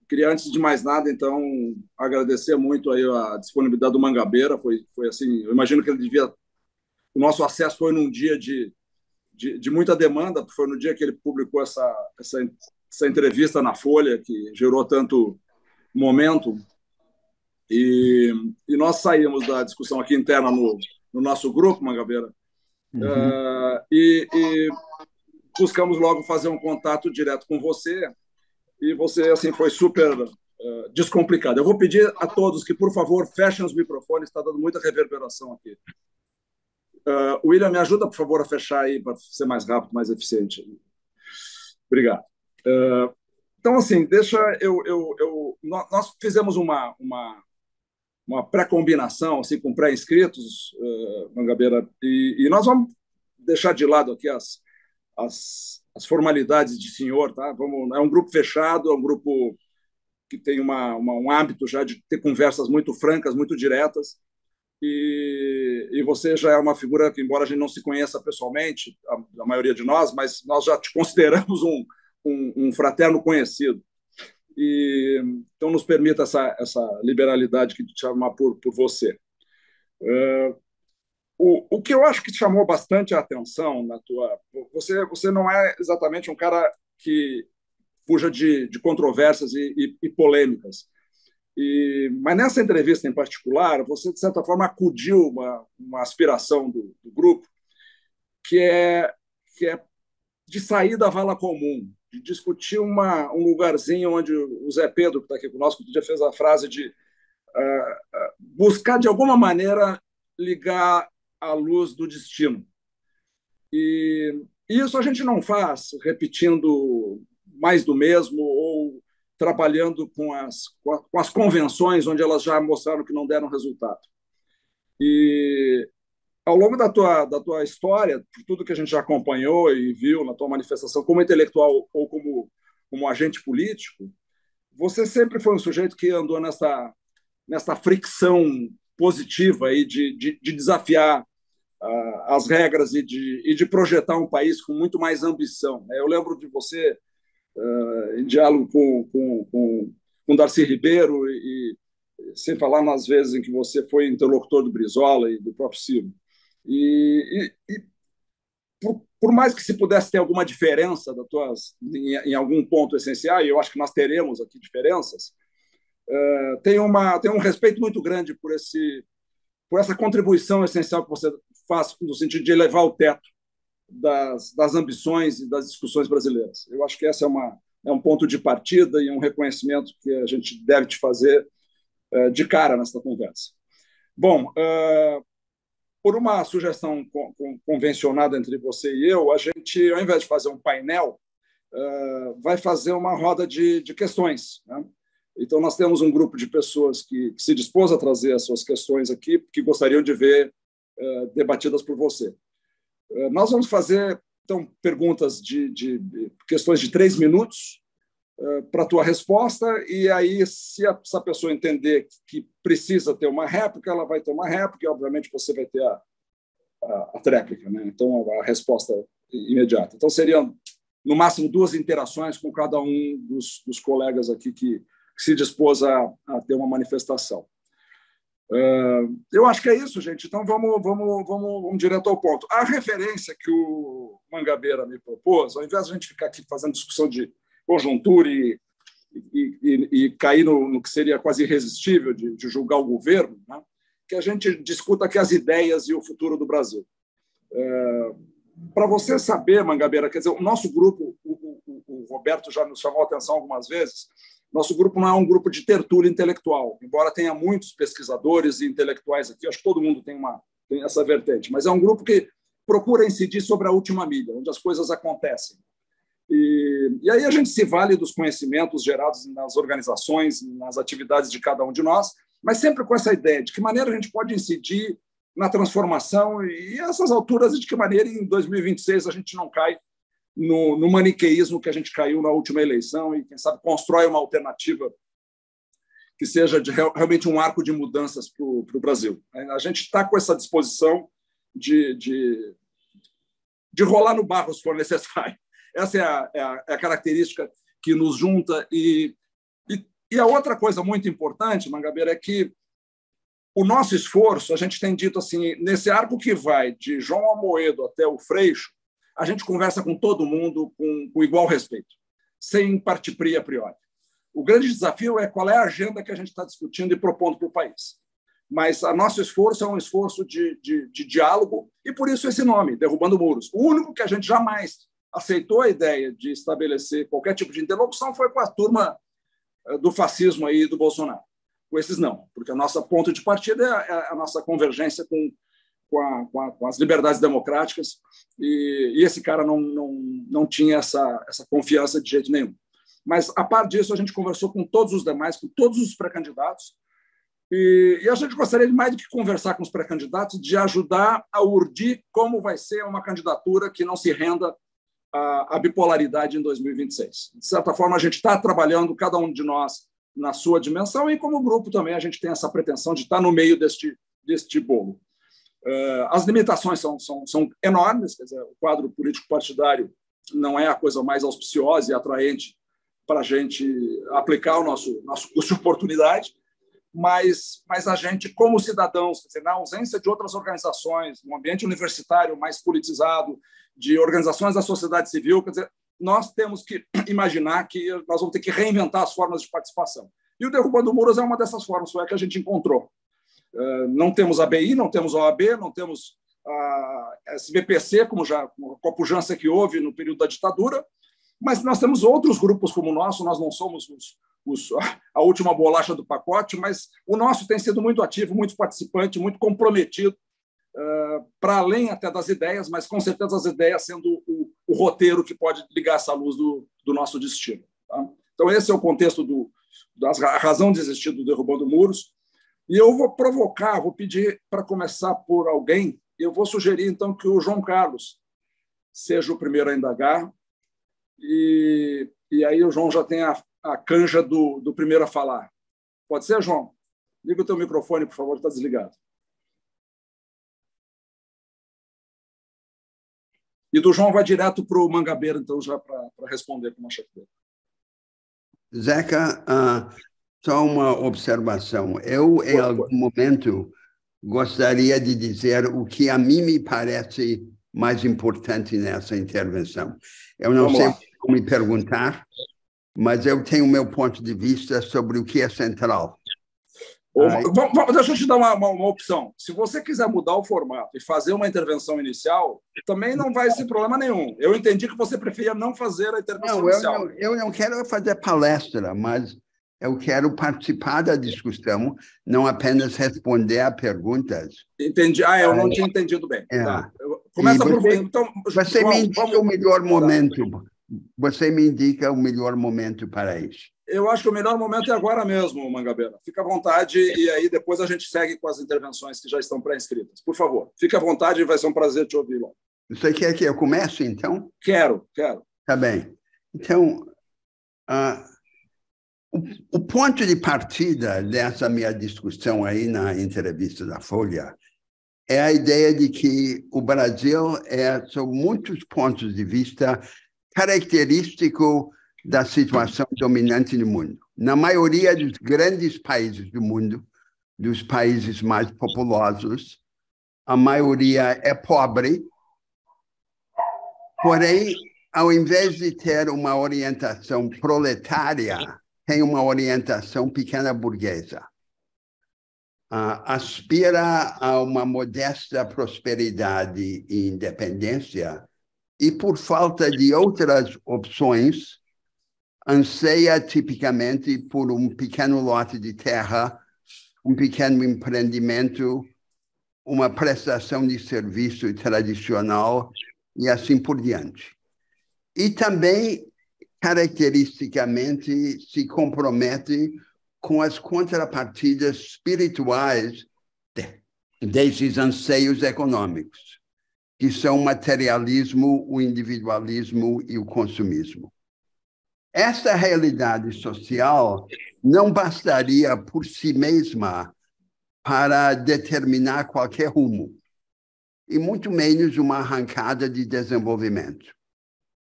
queria, antes de mais nada, então, agradecer muito aí a disponibilidade do Mangabeira. Foi assim, eu imagino que ele devia. O nosso acesso foi num dia de muita demanda, foi no dia que ele publicou essa entrevista na Folha, que gerou tanto momento. E, e nós saímos da discussão aqui interna no nosso grupo, Mangabeira, Uhum. e buscamos logo fazer um contato direto com você. E você assim foi super descomplicado. Eu vou pedir a todos que, por favor, fechem os microfones, está dando muita reverberação aqui. William, me ajuda, por favor, a fechar aí para ser mais rápido, mais eficiente. Obrigado. Então, assim, deixa nós fizemos uma pré-combinação assim, com pré-inscritos, Mangabeira, e nós vamos deixar de lado aqui as formalidades de senhor, tá? É um grupo fechado, é um grupo que tem um hábito já de ter conversas muito francas, muito diretas, e você já é uma figura que, embora a gente não se conheça pessoalmente, a maioria de nós, mas nós já te consideramos um fraterno conhecido. E, então, nos permita essa liberalidade que te chamar por você. O que eu acho que te chamou bastante a atenção na tua. Você não é exatamente um cara que fuja de controvérsias e polêmicas. Mas nessa entrevista em particular, você, de certa forma, acudiu uma aspiração do grupo, que é, que é de sair da vala comum, de discutir um lugarzinho onde o Zé Pedro, que está aqui conosco, já fez a frase de buscar, de alguma maneira, ligar a luz do destino. E isso a gente não faz repetindo mais do mesmo ou trabalhando com as convenções onde elas já mostraram que não deram resultado. E ao longo da tua história, por tudo que a gente já acompanhou e viu na tua manifestação como intelectual ou como agente político, você sempre foi um sujeito que andou nessa fricção positiva aí de desafiar as regras e de projetar um país com muito mais ambição. Eu lembro de você em diálogo com Darcy Ribeiro sem falar nas vezes em que você foi interlocutor do Brizola e do próprio Ciro. E por mais que se pudesse ter alguma diferença em algum ponto essencial, e eu acho que nós teremos aqui diferenças, tem um respeito muito grande por essa contribuição essencial que você faz no sentido de elevar o teto das ambições e das discussões brasileiras. Eu acho que essa é um ponto de partida e um reconhecimento que a gente deve te fazer de cara nesta conversa. Bom, por uma sugestão convencionada entre você e eu, a gente, ao invés de fazer um painel, vai fazer uma roda de questões. Né? Então, nós temos um grupo de pessoas que se dispôs a trazer as suas questões aqui, que gostariam de ver debatidas por você. Nós vamos fazer, então, perguntas de questões de 3 minutos para a tua resposta, e aí, se essa pessoa entender que precisa ter uma réplica, ela vai ter uma réplica, e, obviamente, você vai ter a tréplica, né? Então, a resposta imediata. Então, seriam, no máximo, 2 interações com cada um dos colegas aqui que se dispôs a ter uma manifestação. Eu acho que é isso, gente. Então, vamos direto ao ponto. A referência que o Mangabeira me propôs, ao invés de a gente ficar aqui fazendo discussão de conjuntura e cair no que seria quase irresistível de julgar o governo, né, que a gente discuta aqui as ideias e o futuro do Brasil. Para você saber, Mangabeira, quer dizer, o nosso grupo, o Roberto já nos chamou a atenção algumas vezes, nosso grupo não é um grupo de tertúlia intelectual, embora tenha muitos pesquisadores e intelectuais aqui, acho que todo mundo tem essa vertente, mas é um grupo que procura incidir sobre a última milha, onde as coisas acontecem. E aí a gente se vale dos conhecimentos gerados nas organizações, nas atividades de cada um de nós, mas sempre com essa ideia de que maneira a gente pode incidir na transformação e essas alturas, de que maneira em 2026 a gente não cai no maniqueísmo que a gente caiu na última eleição e, quem sabe, constrói uma alternativa que seja realmente um arco de mudanças para o Brasil. A gente está com essa disposição de rolar no barro se for necessário. Essa é a característica que nos junta e E a outra coisa muito importante, Mangabeira, é que o nosso esforço, a gente tem dito assim, nesse arco que vai de João Amoedo até o Freixo, a gente conversa com todo mundo com igual respeito, sem partir a priori. O grande desafio é qual é a agenda que a gente está discutindo e propondo para o país. Mas o nosso esforço é um esforço de diálogo, e por isso esse nome, Derrubando Muros. O único que a gente jamais aceitou a ideia de estabelecer qualquer tipo de interlocução foi com a turma do fascismo aí do Bolsonaro. Com esses não, porque a nossa ponto de partida é a nossa convergência com as liberdades democráticas, e esse cara não tinha essa confiança de jeito nenhum. Mas, a par disso, a gente conversou com todos os demais, com todos os pré-candidatos, e a gente gostaria de mais do que conversar com os pré-candidatos, de ajudar a urdir como vai ser uma candidatura que não se renda à bipolaridade em 2026. De certa forma, a gente está trabalhando, cada um de nós, na sua dimensão, e como grupo também a gente tem essa pretensão de estar no meio deste bolo. As limitações são enormes, quer dizer, o quadro político partidário não é a coisa mais auspiciosa e atraente para a gente aplicar o nosso custo de oportunidade, mas a gente, como cidadãos, quer dizer, na ausência de outras organizações, no ambiente universitário mais politizado, de organizações da sociedade civil, quer dizer, nós temos que imaginar que nós vamos ter que reinventar as formas de participação. E o Derrubando Muros é uma dessas formas, foi a que a gente encontrou. Não temos a ABI, não temos a OAB, não temos a SBPC, como a copujança que houve no período da ditadura, mas nós temos outros grupos como o nosso, nós não somos a última bolacha do pacote, mas o nosso tem sido muito ativo, muito participante, muito comprometido, para além até das ideias, mas com certeza as ideias sendo o roteiro que pode ligar essa luz do nosso destino. Tá? Então, esse é o contexto a razão de existir do Derrubando Muros. E eu vou pedir para começar por alguém, eu vou sugerir, então, que o João Carlos seja o primeiro a indagar, e aí o João já tem a canja do primeiro a falar. Pode ser, João? Liga o teu microfone, por favor, está desligado. E do João vai direto para o Mangabeira, então, já para responder com uma chefeira. Zeca, só uma observação. Eu, em algum momento, gostaria de dizer o que a mim me parece mais importante nessa intervenção. Eu não sei como me perguntar, mas eu tenho o meu ponto de vista sobre o que é central. Deixa eu te dar uma opção. Se você quiser mudar o formato e fazer uma intervenção inicial, também não vai ser problema nenhum. Eu entendi que você preferia não fazer a intervenção inicial. Eu não quero fazer palestra, mas eu quero participar da discussão, não apenas responder a perguntas. Entendi. Eu não tinha entendido bem. Tá. Começa por... Então, você me indica o melhor momento. Você me indica o melhor momento para isso. Eu acho que o melhor momento é agora mesmo, Mangabeira. Fica à vontade e aí depois a gente segue com as intervenções que já estão pré-inscritas. Por favor, fique à vontade e vai ser um prazer te ouvir. Você quer que eu comece, então? Quero. Tá bem. Então, o ponto de partida dessa minha discussão aí na entrevista da Folha é a ideia de que o Brasil é, sob muitos pontos de vista, característico da situação dominante no mundo. Na maioria dos grandes países do mundo, dos países mais populosos, a maioria é pobre, porém, ao invés de ter uma orientação proletária, tem uma orientação pequena burguesa. Aspira a uma modesta prosperidade e independência e, por falta de outras opções, anseia tipicamente por um pequeno lote de terra, um pequeno empreendimento, uma prestação de serviço tradicional e assim por diante. E também, caracteristicamente, se compromete com as contrapartidas espirituais desses anseios econômicos, que são o materialismo, o individualismo e o consumismo. Essa realidade social não bastaria por si mesma para determinar qualquer rumo, e muito menos uma arrancada de desenvolvimento.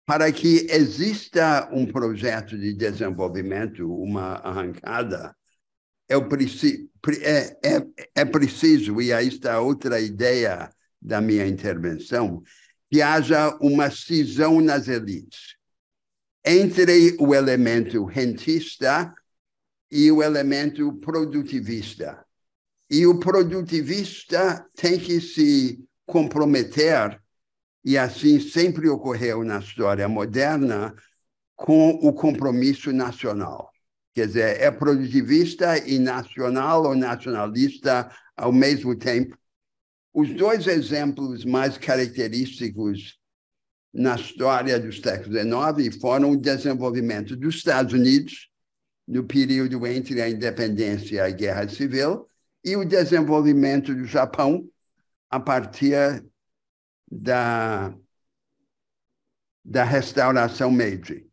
para que exista um projeto de desenvolvimento, uma arrancada, é preciso, e aí está outra ideia da minha intervenção, que haja uma cisão nas elites entre o elemento rentista e o elemento produtivista. E o produtivista tem que se comprometer, e assim sempre ocorreu na história moderna, com o compromisso nacional. Quer dizer, é produtivista e nacional ou nacionalista ao mesmo tempo. Os dois exemplos mais característicos na história do século XIX foram o desenvolvimento dos Estados Unidos, no período entre a independência e a Guerra Civil, e o desenvolvimento do Japão a partir da restauração Meiji,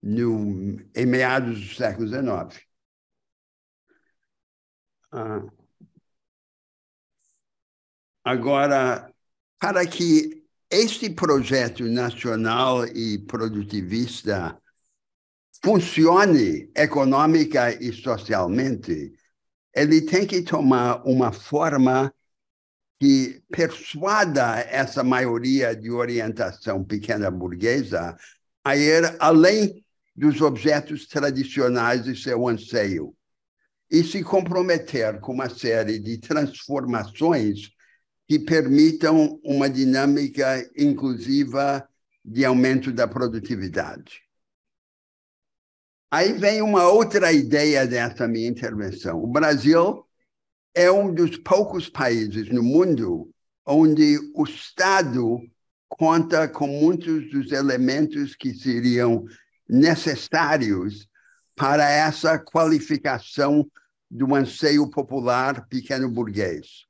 em meados do século XIX. Agora, para que este projeto nacional e produtivista funcione econômica e socialmente, ele tem que tomar uma forma que persuada essa maioria de orientação pequena burguesa a ir além dos objetos tradicionais de seu anseio e se comprometer com uma série de transformações que permitam uma dinâmica inclusiva de aumento da produtividade. Aí vem uma outra ideia dessa minha intervenção. O Brasil é um dos poucos países no mundo onde o Estado conta com muitos dos elementos que seriam necessários para essa qualificação do anseio popular pequeno-burguês.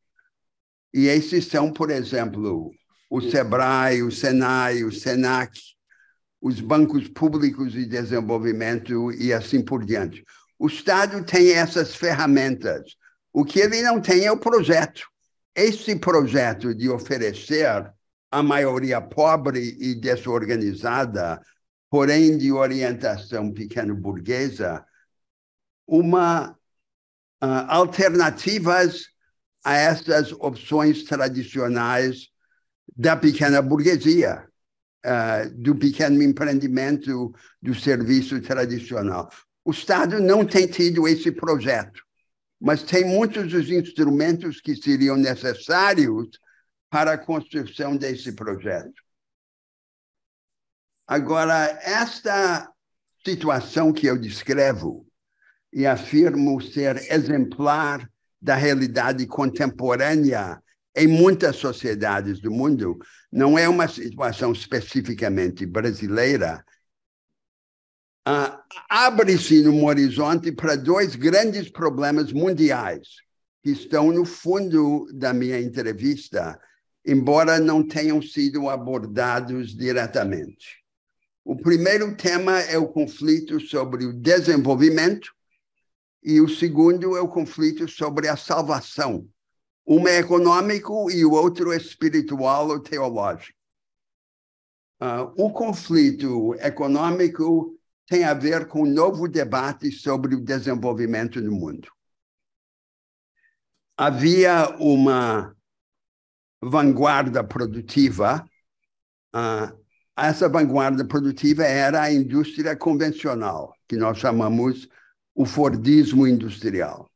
E esses são, por exemplo, o SEBRAE, o SENAI, o SENAC, os bancos públicos de desenvolvimento e assim por diante. O Estado tem essas ferramentas. O que ele não tem é o projeto. Esse projeto de oferecer à maioria pobre e desorganizada, porém de orientação pequeno-burguesa, alternativas a essas opções tradicionais da pequena burguesia, do pequeno empreendimento, do serviço tradicional. O Estado não tem tido esse projeto, mas tem muitos dos instrumentos que seriam necessários para a construção desse projeto. Agora, esta situação que eu descrevo e afirmo ser exemplar da realidade contemporânea em muitas sociedades do mundo, não é uma situação especificamente brasileira, abre-se num horizonte para dois grandes problemas mundiais que estão no fundo da minha entrevista, embora não tenham sido abordados diretamente. O primeiro tema é o conflito sobre o desenvolvimento e o segundo é o conflito sobre a salvação. Um é econômico e o outro é espiritual ou teológico. O conflito econômico tem a ver com um novo debate sobre o desenvolvimento no mundo. Havia uma vanguarda produtiva. Essa vanguarda produtiva era a indústria convencional, que nós chamamos o Fordismo industrial,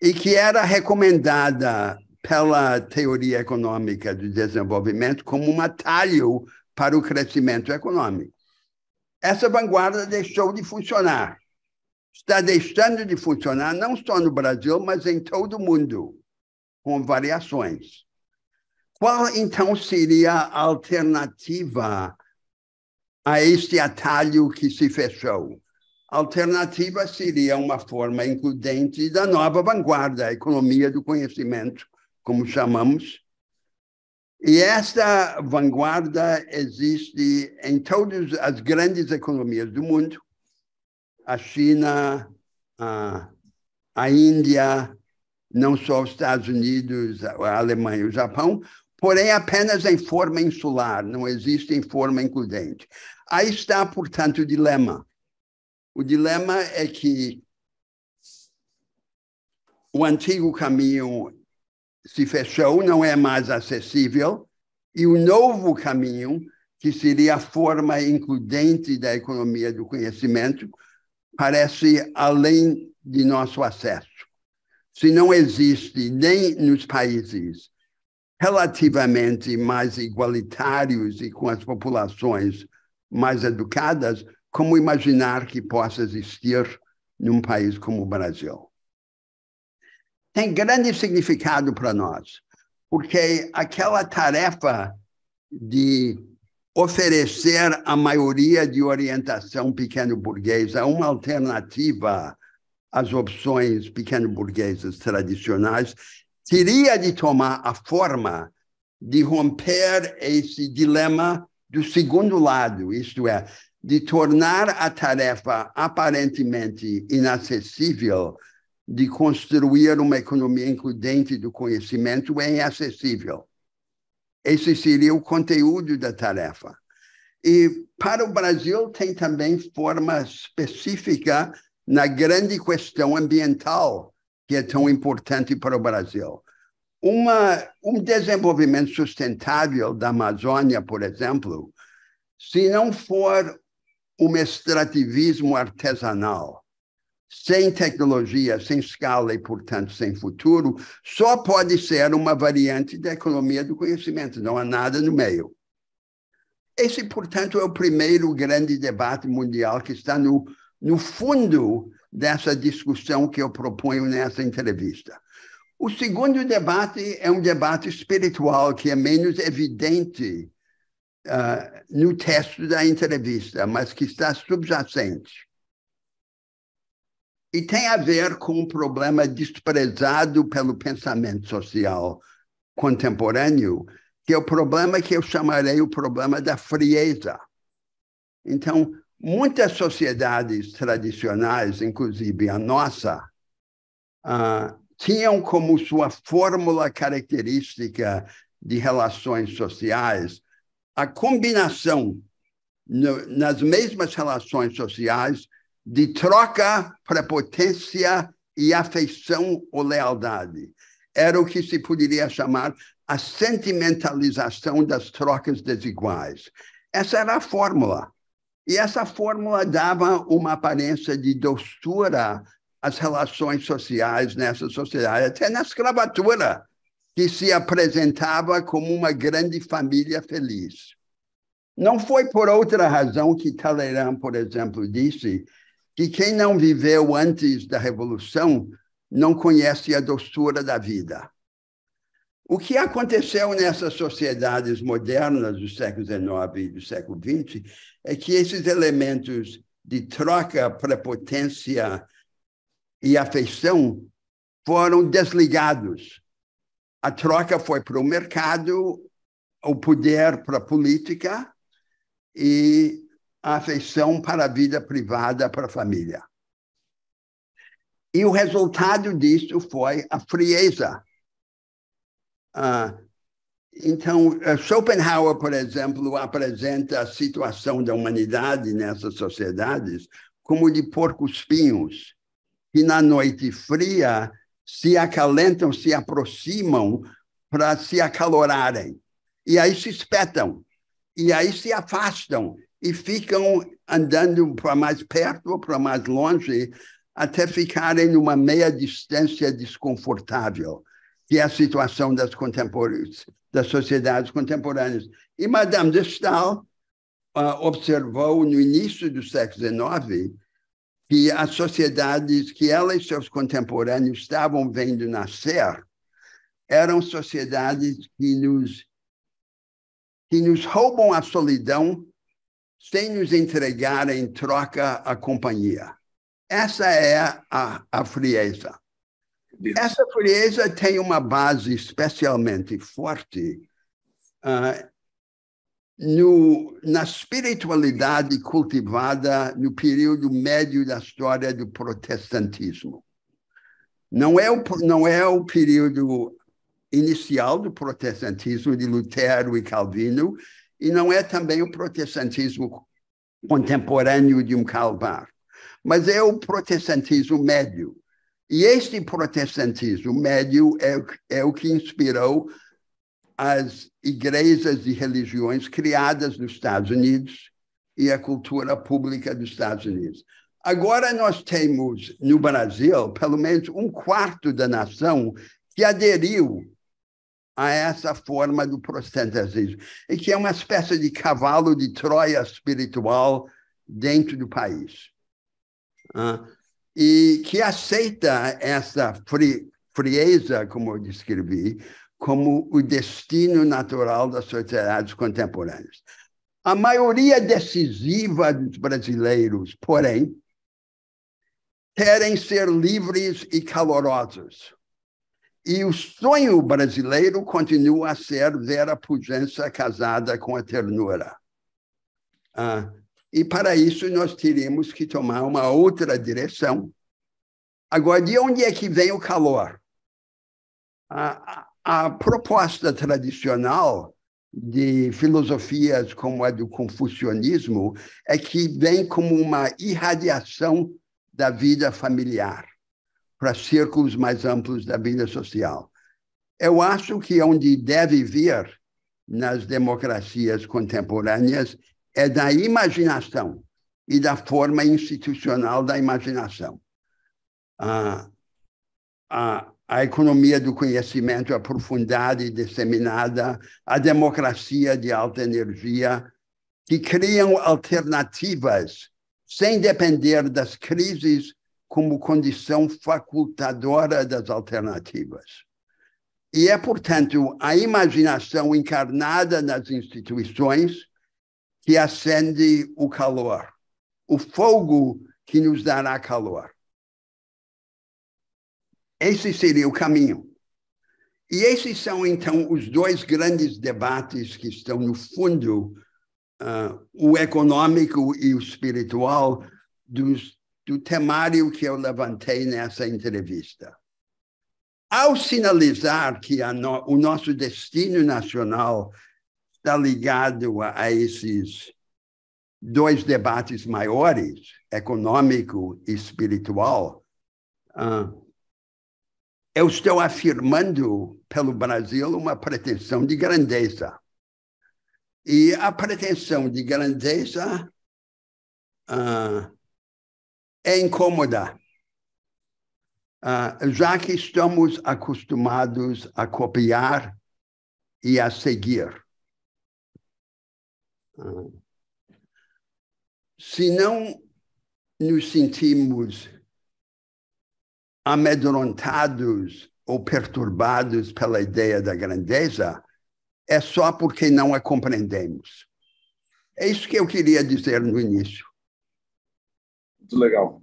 e que era recomendada pela teoria econômica do desenvolvimento como um atalho para o crescimento econômico. Essa vanguarda deixou de funcionar. Está deixando de funcionar não só no Brasil, mas em todo o mundo, com variações. Qual, então, seria a alternativa a este atalho que se fechou? A alternativa seria uma forma includente da nova vanguarda, a economia do conhecimento, como chamamos. E esta vanguarda existe em todas as grandes economias do mundo, a China, a Índia, não só os Estados Unidos, a Alemanha e o Japão, porém apenas em forma insular, não existe em forma includente. Aí está, portanto, o dilema. O dilema é que o antigo caminho se fechou, não é mais acessível, e o novo caminho, que seria a forma includente da economia do conhecimento, parece além de nosso acesso. Se não existe nem nos países relativamente mais igualitários e com as populações mais educadas, como imaginar que possa existir num país como o Brasil? Tem grande significado para nós, porque aquela tarefa de oferecer à maioria de orientação pequeno-burguesa uma alternativa às opções pequeno-burguesas tradicionais, teria de tomar a forma de romper esse dilema do segundo lado, isto é, de tornar a tarefa aparentemente inacessível de construir uma economia includente do conhecimento é inacessível. Esse seria o conteúdo da tarefa. E para o Brasil tem também forma específica na grande questão ambiental, que é tão importante para o Brasil. Um desenvolvimento sustentável da Amazônia, por exemplo, se não for um extrativismo artesanal, sem tecnologia, sem escala e, portanto, sem futuro, só pode ser uma variante da economia do conhecimento, não há nada no meio. Esse, portanto, é o primeiro grande debate mundial que está no fundo dessa discussão que eu proponho nessa entrevista. O segundo debate é um debate espiritual que é menos evidente no texto da entrevista, mas que está subjacente. E tem a ver com um problema desprezado pelo pensamento social contemporâneo, que é o problema que eu chamarei o problema da frieza. Então, muitas sociedades tradicionais, inclusive a nossa, tinham como sua fórmula característica de relações sociais a combinação nas mesmas relações sociais de troca, prepotência e afeição ou lealdade. Era o que se poderia chamar a sentimentalização das trocas desiguais. Essa era a fórmula. E essa fórmula dava uma aparência de doçura às relações sociais nessa sociedade, até na escravatura, que se apresentava como uma grande família feliz. Não foi por outra razão que Talleyrand, por exemplo, disse que quem não viveu antes da Revolução não conhece a doçura da vida. O que aconteceu nessas sociedades modernas do século XIX e do século XX é que esses elementos de troca, prepotência e afeição foram desligados. A troca foi para o mercado, o poder para a política e a afeição para a vida privada, para a família. E o resultado disso foi a frieza. Então, Schopenhauer, por exemplo, apresenta a situação da humanidade nessas sociedades como de porcos-espinhos, que na noite fria se acalentam, se aproximam para se acalorarem. E aí se espetam, e aí se afastam, e ficam andando para mais perto ou para mais longe, até ficarem numa meia distância desconfortável, que é a situação das sociedades contemporâneas. E Madame de Staël observou no início do século XIX que as sociedades que ela e seus contemporâneos estavam vendo nascer eram sociedades que nos roubam a solidão sem nos entregar em troca a companhia. Essa é a frieza. Isso. Essa frieza tem uma base especialmente forte na espiritualidade cultivada no período médio da história do protestantismo. Não é o período inicial do protestantismo de Lutero e Calvino, e não é também o protestantismo contemporâneo de um Karl Barth, mas é o protestantismo médio. E este protestantismo médio é o que inspirou as igrejas e religiões criadas nos Estados Unidos e a cultura pública dos Estados Unidos. Agora nós temos, no Brasil, pelo menos um quarto da nação que aderiu a essa forma do protestantismo, e que é uma espécie de cavalo de Troia espiritual dentro do país. E que aceita essa frieza, como eu descrevi, como o destino natural das sociedades contemporâneas. A maioria decisiva dos brasileiros, porém, querem ser livres e calorosos. E o sonho brasileiro continua a ser ver a pujança casada com a ternura. E para isso nós teríamos que tomar uma outra direção. Agora, de onde é que vem o calor? A proposta tradicional de filosofias como a do confucionismo é que vem como uma irradiação da vida familiar para círculos mais amplos da vida social. Eu acho que onde deve vir nas democracias contemporâneas é da imaginação e da forma institucional da imaginação. A economia do conhecimento aprofundada e disseminada, a democracia de alta energia, que criam alternativas sem depender das crises como condição facultadora das alternativas. E é, portanto, a imaginação encarnada nas instituições que acende o calor, o fogo que nos dará calor. Esse seria o caminho. E esses são, então, os dois grandes debates que estão no fundo, o econômico e o espiritual, do temário que eu levantei nessa entrevista. Ao sinalizar que o nosso destino nacional está ligado a esses dois debates maiores, econômico e espiritual, eu estou afirmando pelo Brasil uma pretensão de grandeza. E a pretensão de grandeza é incômoda, já que estamos acostumados a copiar e a seguir. Se não nos sentimos amedrontados ou perturbados pela ideia da grandeza, é só porque não a compreendemos. É isso que eu queria dizer no início. Muito legal.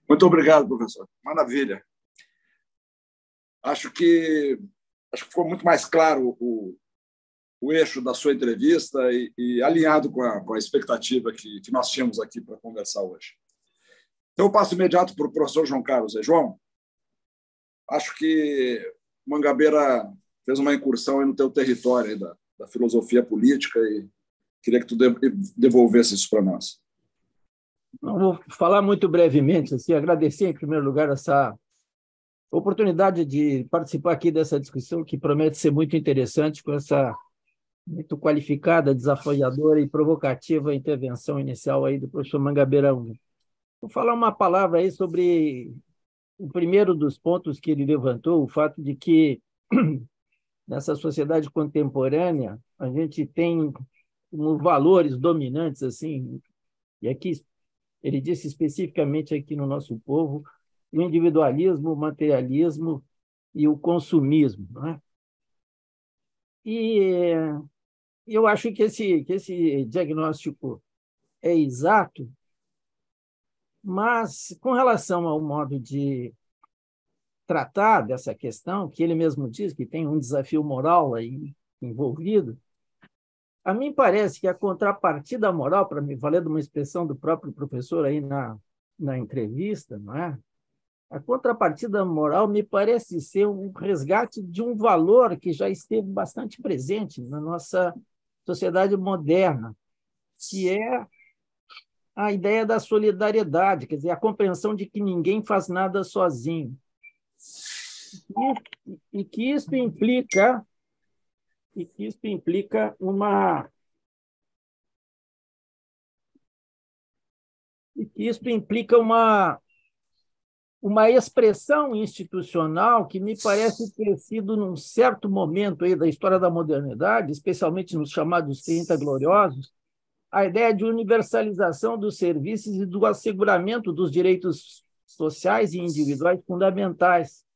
Muito obrigado, professor. Maravilha. Acho que ficou muito mais claro o eixo da sua entrevista e alinhado com a expectativa que nós tínhamos aqui para conversar hoje. Então, eu passo imediato para o professor João Carlos. João, acho que Mangabeira fez uma incursão aí no teu território aí da filosofia política e queria que tu devolvesse isso para nós. Eu vou falar muito brevemente, assim, agradecer, em primeiro lugar, essa oportunidade de participar aqui dessa discussão, que promete ser muito interessante, com essa muito qualificada, desafiadora e provocativa intervenção inicial aí do professor Mangabeira. Vou falar uma palavra aí sobre o primeiro dos pontos que ele levantou, o fato de que, nessa sociedade contemporânea, a gente tem valores dominantes, assim, e aqui ele disse especificamente aqui no nosso povo, o individualismo, o materialismo e o consumismo. Né? E eu acho que esse diagnóstico é exato, mas com relação ao modo de tratar dessa questão, que ele mesmo diz que tem um desafio moral aí envolvido, a mim parece que a contrapartida moral, para me valer de uma expressão do próprio professor aí na entrevista, não é? A contrapartida moral me parece ser um resgate de um valor que já esteve bastante presente na nossa sociedade moderna, que é a ideia da solidariedade, quer dizer, a compreensão de que ninguém faz nada sozinho. E que isso implica uma expressão institucional que me parece ter sido, num certo momento aí da história da modernidade, especialmente nos chamados 30 gloriosos, a ideia de universalização dos serviços e do asseguramento dos direitos sociais e individuais fundamentais.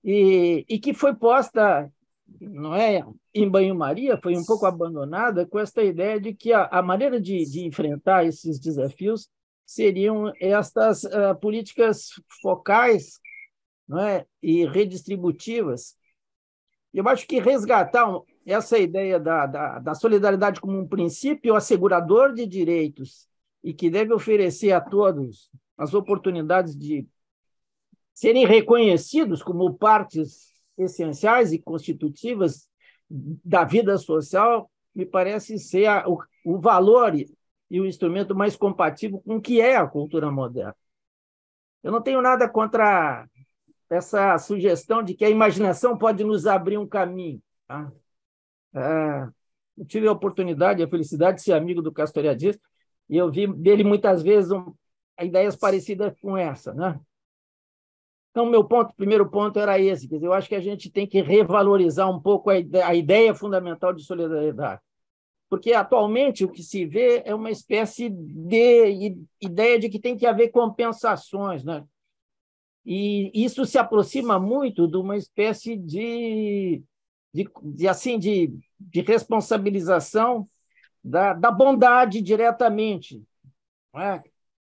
E que foi posta, não é, em banho-maria, foi um pouco abandonada com esta ideia de que a maneira de enfrentar esses desafios seriam estas políticas focais, não é, e redistributivas. Eu acho que resgatar essa ideia da solidariedade como um princípio assegurador de direitos e que deve oferecer a todos as oportunidades de serem reconhecidos como partes essenciais e constitutivas da vida social, me parece ser o valor e o instrumento mais compatível com o que é a cultura moderna. Eu não tenho nada contra essa sugestão de que a imaginação pode nos abrir um caminho. Tá? Eu tive a oportunidade, a felicidade de ser amigo do Castoriadis, Dias, e eu vi dele muitas vezes ideias parecidas com essa, né? Então, meu primeiro ponto era esse, quer dizer, eu acho que a gente tem que revalorizar um pouco a ideia fundamental de solidariedade, porque atualmente o que se vê é uma espécie de ideia de que tem que haver compensações, né? E isso se aproxima muito de uma espécie de responsabilização da bondade diretamente, não é?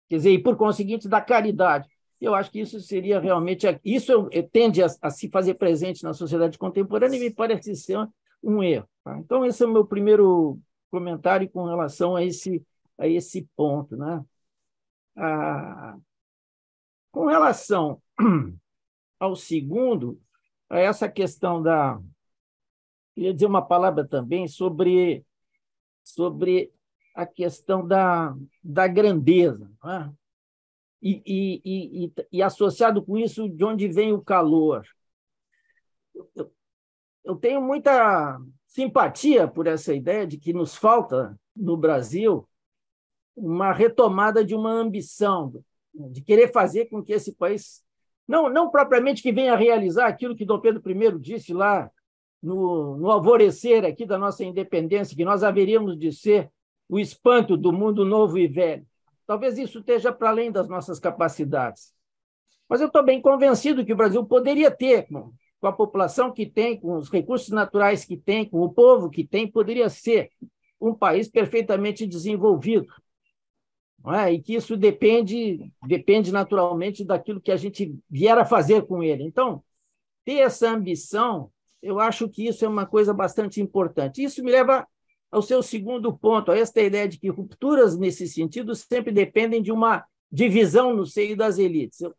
Quer dizer, e por conseguinte da caridade. Eu acho que isso seria realmente... Isso tende a se fazer presente na sociedade contemporânea e me parece ser um erro. Tá? Então, esse é o meu primeiro comentário com relação a esse ponto. Né? Com relação ao segundo, a essa questão queria dizer uma palavra também sobre a questão da grandeza, não é? E associado com isso, de onde vem o calor. Eu tenho muita simpatia por essa ideia de que nos falta, no Brasil, uma retomada de uma ambição, de querer fazer com que esse país, não propriamente que venha realizar aquilo que Dom Pedro I disse lá no alvorecer aqui da nossa independência, que nós haveríamos de ser o espanto do mundo novo e velho. Talvez isso esteja para além das nossas capacidades. Mas eu estou bem convencido que o Brasil poderia ter, com a população que tem, com os recursos naturais que tem, com o povo que tem, poderia ser um país perfeitamente desenvolvido. Não é? E que isso depende naturalmente daquilo que a gente vier a fazer com ele. Então, ter essa ambição, eu acho que isso é uma coisa bastante importante. Isso me leva ao seu segundo ponto, a esta ideia de que rupturas nesse sentido sempre dependem de uma divisão no seio das elites. Eu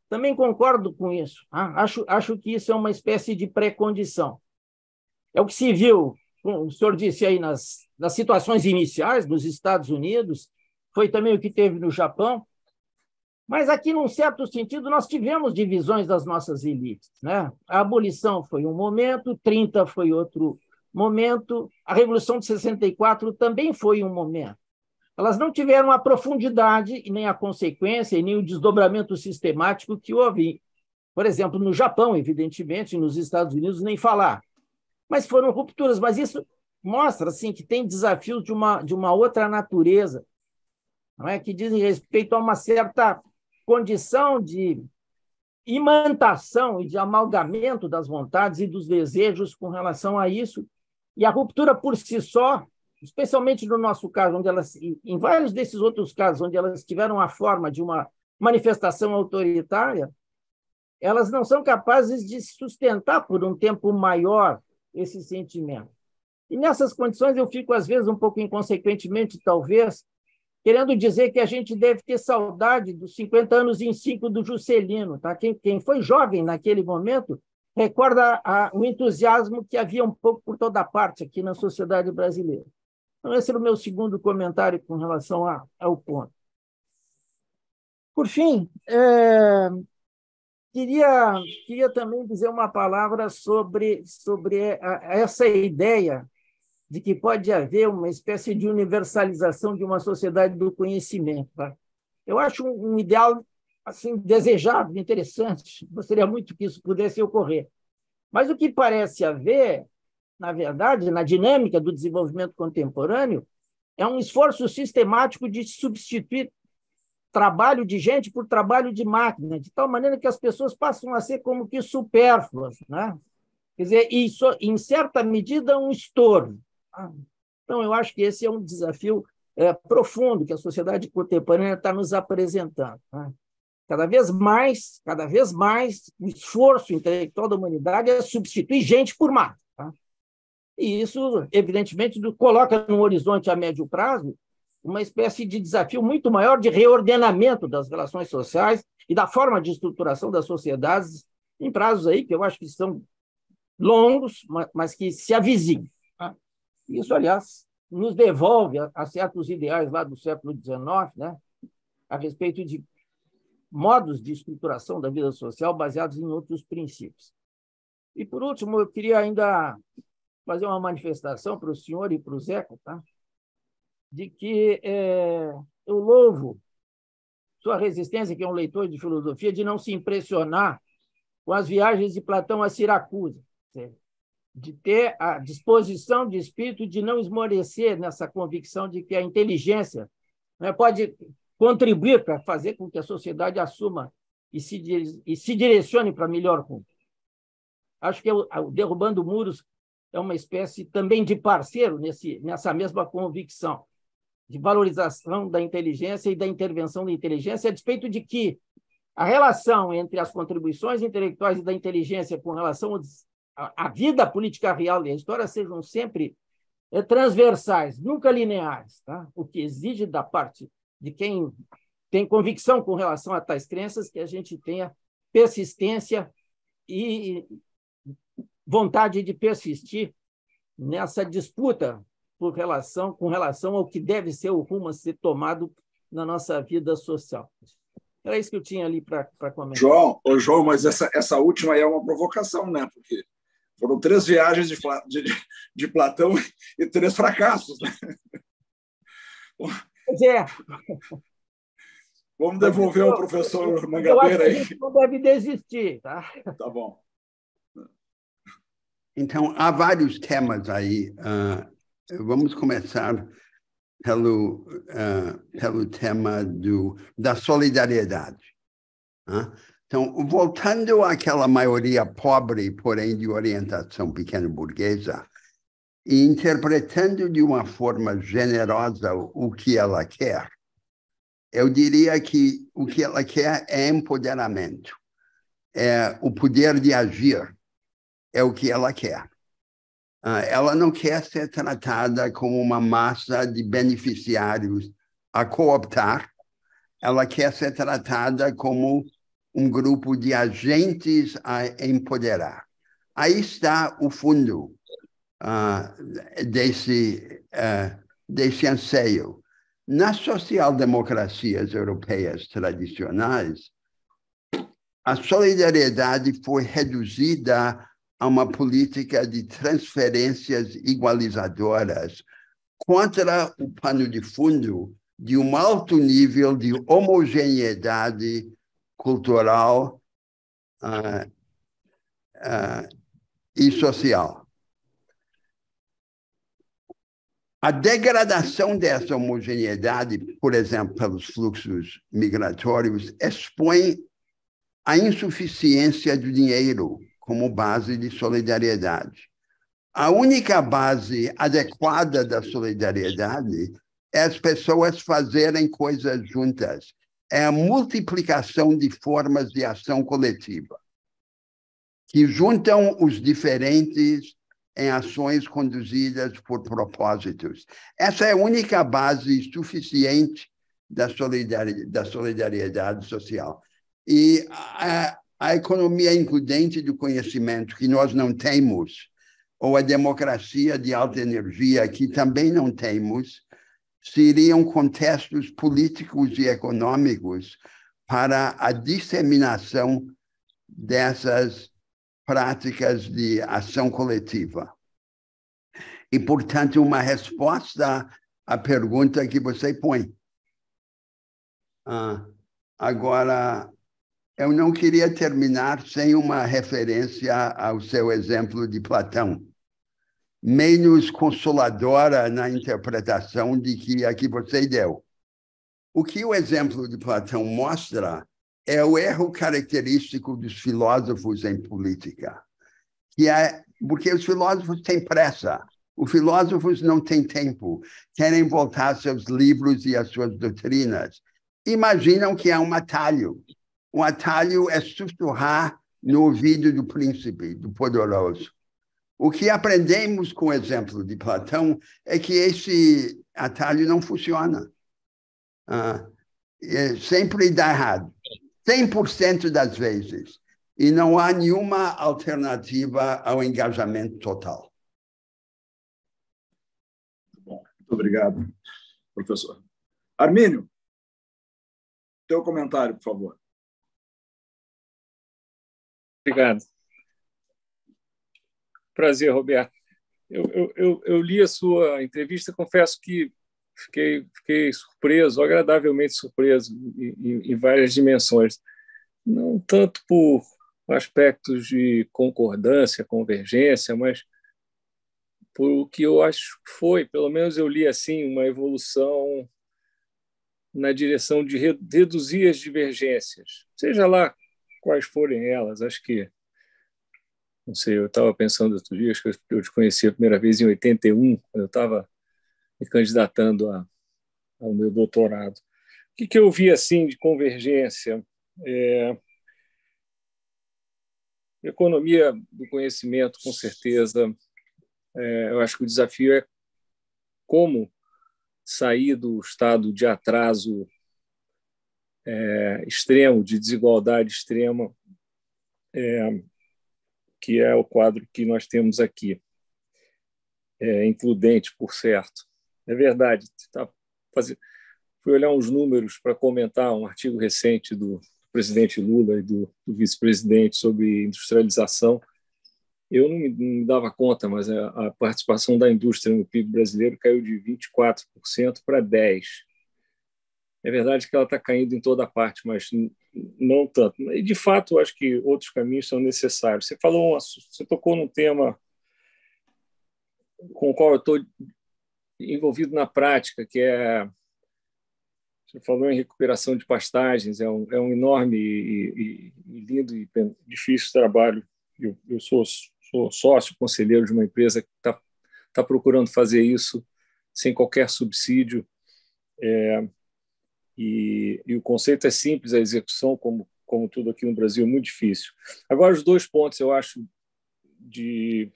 também concordo com isso. Acho que isso é uma espécie de pré-condição. É o que se viu, como o senhor disse aí, nas situações iniciais dos Estados Unidos, foi também o que teve no Japão, mas aqui, num certo sentido, nós tivemos divisões das nossas elites. Né? A abolição foi um momento, 30 foi outro momento, a Revolução de 64 também foi um momento. Elas não tiveram a profundidade, e nem a consequência, e nem o desdobramento sistemático que houve. Por exemplo, no Japão, evidentemente, nos Estados Unidos, nem falar. Mas foram rupturas, mas isso mostra assim, que tem desafios de uma outra natureza, não é? Que dizem respeito a uma certa condição de imantação e de amalgamento das vontades e dos desejos com relação a isso. E a ruptura por si só, especialmente no nosso caso, em vários desses outros casos, onde elas tiveram a forma de uma manifestação autoritária, elas não são capazes de sustentar por um tempo maior esse sentimento. E nessas condições eu fico, às vezes, um pouco inconsequentemente, talvez, querendo dizer que a gente deve ter saudade dos 50 anos em 5 do Juscelino. Tá? Quem foi jovem naquele momento recorda o entusiasmo que havia um pouco por toda parte aqui na sociedade brasileira. Então, esse era o meu segundo comentário com relação ao ponto. Por fim, queria também dizer uma palavra sobre essa ideia de que pode haver uma espécie de universalização de uma sociedade do conhecimento. Tá? Eu acho um ideal assim, desejável, interessante, gostaria muito que isso pudesse ocorrer. Mas o que parece haver, na verdade, na dinâmica do desenvolvimento contemporâneo, é um esforço sistemático de substituir trabalho de gente por trabalho de máquina, de tal maneira que as pessoas passam a ser como que supérfluas, né? Quer dizer, isso, em certa medida, um estorvo. Então, eu acho que esse é um desafio profundo que a sociedade contemporânea está nos apresentando. Né? Cada vez mais, o esforço intelectual da humanidade é substituir gente por máquina. Tá? E isso, evidentemente, coloca no horizonte a médio prazo uma espécie de desafio muito maior de reordenamento das relações sociais e da forma de estruturação das sociedades em prazos aí que eu acho que são longos, mas que se avizinham. Tá? Isso, aliás, nos devolve a certos ideais lá do século XIX, né, a respeito de modos de estruturação da vida social baseados em outros princípios. E, por último, eu queria ainda fazer uma manifestação para o senhor e para o Zeca, tá? De que eu louvo sua resistência, que é um leitor de filosofia, de não se impressionar com as viagens de Platão a Siracusa, de ter a disposição de espírito de não esmorecer nessa convicção de que a inteligência, né, pode contribuir para fazer com que a sociedade assuma e se direcione para melhor rumo. Acho que o Derrubando Muros é uma espécie também de parceiro nessa mesma convicção de valorização da inteligência e da intervenção da inteligência, a despeito de que a relação entre as contribuições intelectuais e da inteligência com relação à vida política real e a história sejam sempre transversais, nunca lineares. Tá? O que exige da parte de quem tem convicção com relação a tais crenças que a gente tenha persistência e vontade de persistir nessa disputa com relação ao que deve ser o rumo a ser tomado na nossa vida social. Era isso que eu tinha ali para comentar. João, mas essa última aí é uma provocação, né? Porque foram 3 viagens de Platão e 3 fracassos. Né? Pois é. Vamos devolver ao professor Mangabeira aí. A gente não deve desistir. Tá Tá bom. Então, há vários temas aí. Vamos começar pelo tema da solidariedade. Então, voltando àquela maioria pobre, porém de orientação pequeno-burguesa, e interpretando de uma forma generosa o que ela quer, eu diria que o que ela quer é empoderamento, é o poder de agir, é o que ela quer. Ela não quer ser tratada como uma massa de beneficiários a cooptar, ela quer ser tratada como um grupo de agentes a empoderar. Aí está o fundo desse anseio. Nas social-democracias europeias tradicionais, a solidariedade foi reduzida a uma política de transferências igualizadoras contra o pano de fundo de um alto nível de homogeneidade cultural e social. A degradação dessa homogeneidade, por exemplo, pelos fluxos migratórios, expõe a insuficiência do dinheiro como base de solidariedade. A única base adequada da solidariedade é as pessoas fazerem coisas juntas. É a multiplicação de formas de ação coletiva que juntam os diferentes em ações conduzidas por propósitos. Essa é a única base suficiente da solidariedade social. E a economia includente do conhecimento, que nós não temos, ou a democracia de alta energia, que também não temos, seriam contextos políticos e econômicos para a disseminação dessas práticas de ação coletiva. E, portanto, uma resposta à pergunta que você põe. Agora, eu não queria terminar sem uma referência ao seu exemplo de Platão, menos consoladora na interpretação de que a que você deu. O que o exemplo de Platão mostra é o erro característico dos filósofos em política, que é porque os filósofos têm pressa, os filósofos não têm tempo, querem voltar aos seus livros e às suas doutrinas. Imaginam que há um atalho. Um atalho é sussurrar no ouvido do príncipe, do poderoso. O que aprendemos com o exemplo de Platão é que esse atalho não funciona. Sempre dá errado. 100% das vezes. E não há nenhuma alternativa ao engajamento total. Bom, muito obrigado, professor. Armínio, teu comentário, por favor. Obrigado. Prazer, Roberto. Eu li a sua entrevista, confesso que fiquei surpreso, agradavelmente surpreso, em várias dimensões. Não tanto por aspectos de concordância, convergência, mas por o que eu acho que foi, pelo menos eu li assim, uma evolução na direção de reduzir as divergências, seja lá quais forem elas. Acho que, não sei, eu estava pensando outros dias que eu te conheci a primeira vez em 81, quando eu estava me candidatando ao meu doutorado. O que eu vi assim de convergência? Economia do conhecimento, com certeza. Eu acho que o desafio é como sair do estado de atraso extremo, de desigualdade extrema, que é o quadro que nós temos aqui. Includente, por certo. É verdade. Fui olhar uns números para comentar um artigo recente do presidente Lula e do vice-presidente sobre industrialização. Eu não me dava conta, mas a participação da indústria no PIB brasileiro caiu de 24% para 10%. É verdade que ela está caindo em toda parte, mas não tanto. E, de fato, acho que outros caminhos são necessários. Você tocou num tema com o qual eu estou envolvido na prática, que você falou em recuperação de pastagens, é um enorme e lindo e difícil trabalho. Eu sou sócio, conselheiro de uma empresa que está procurando fazer isso sem qualquer subsídio. E o conceito é simples, a execução, como tudo aqui no Brasil, é muito difícil. Agora, os dois pontos, eu acho, de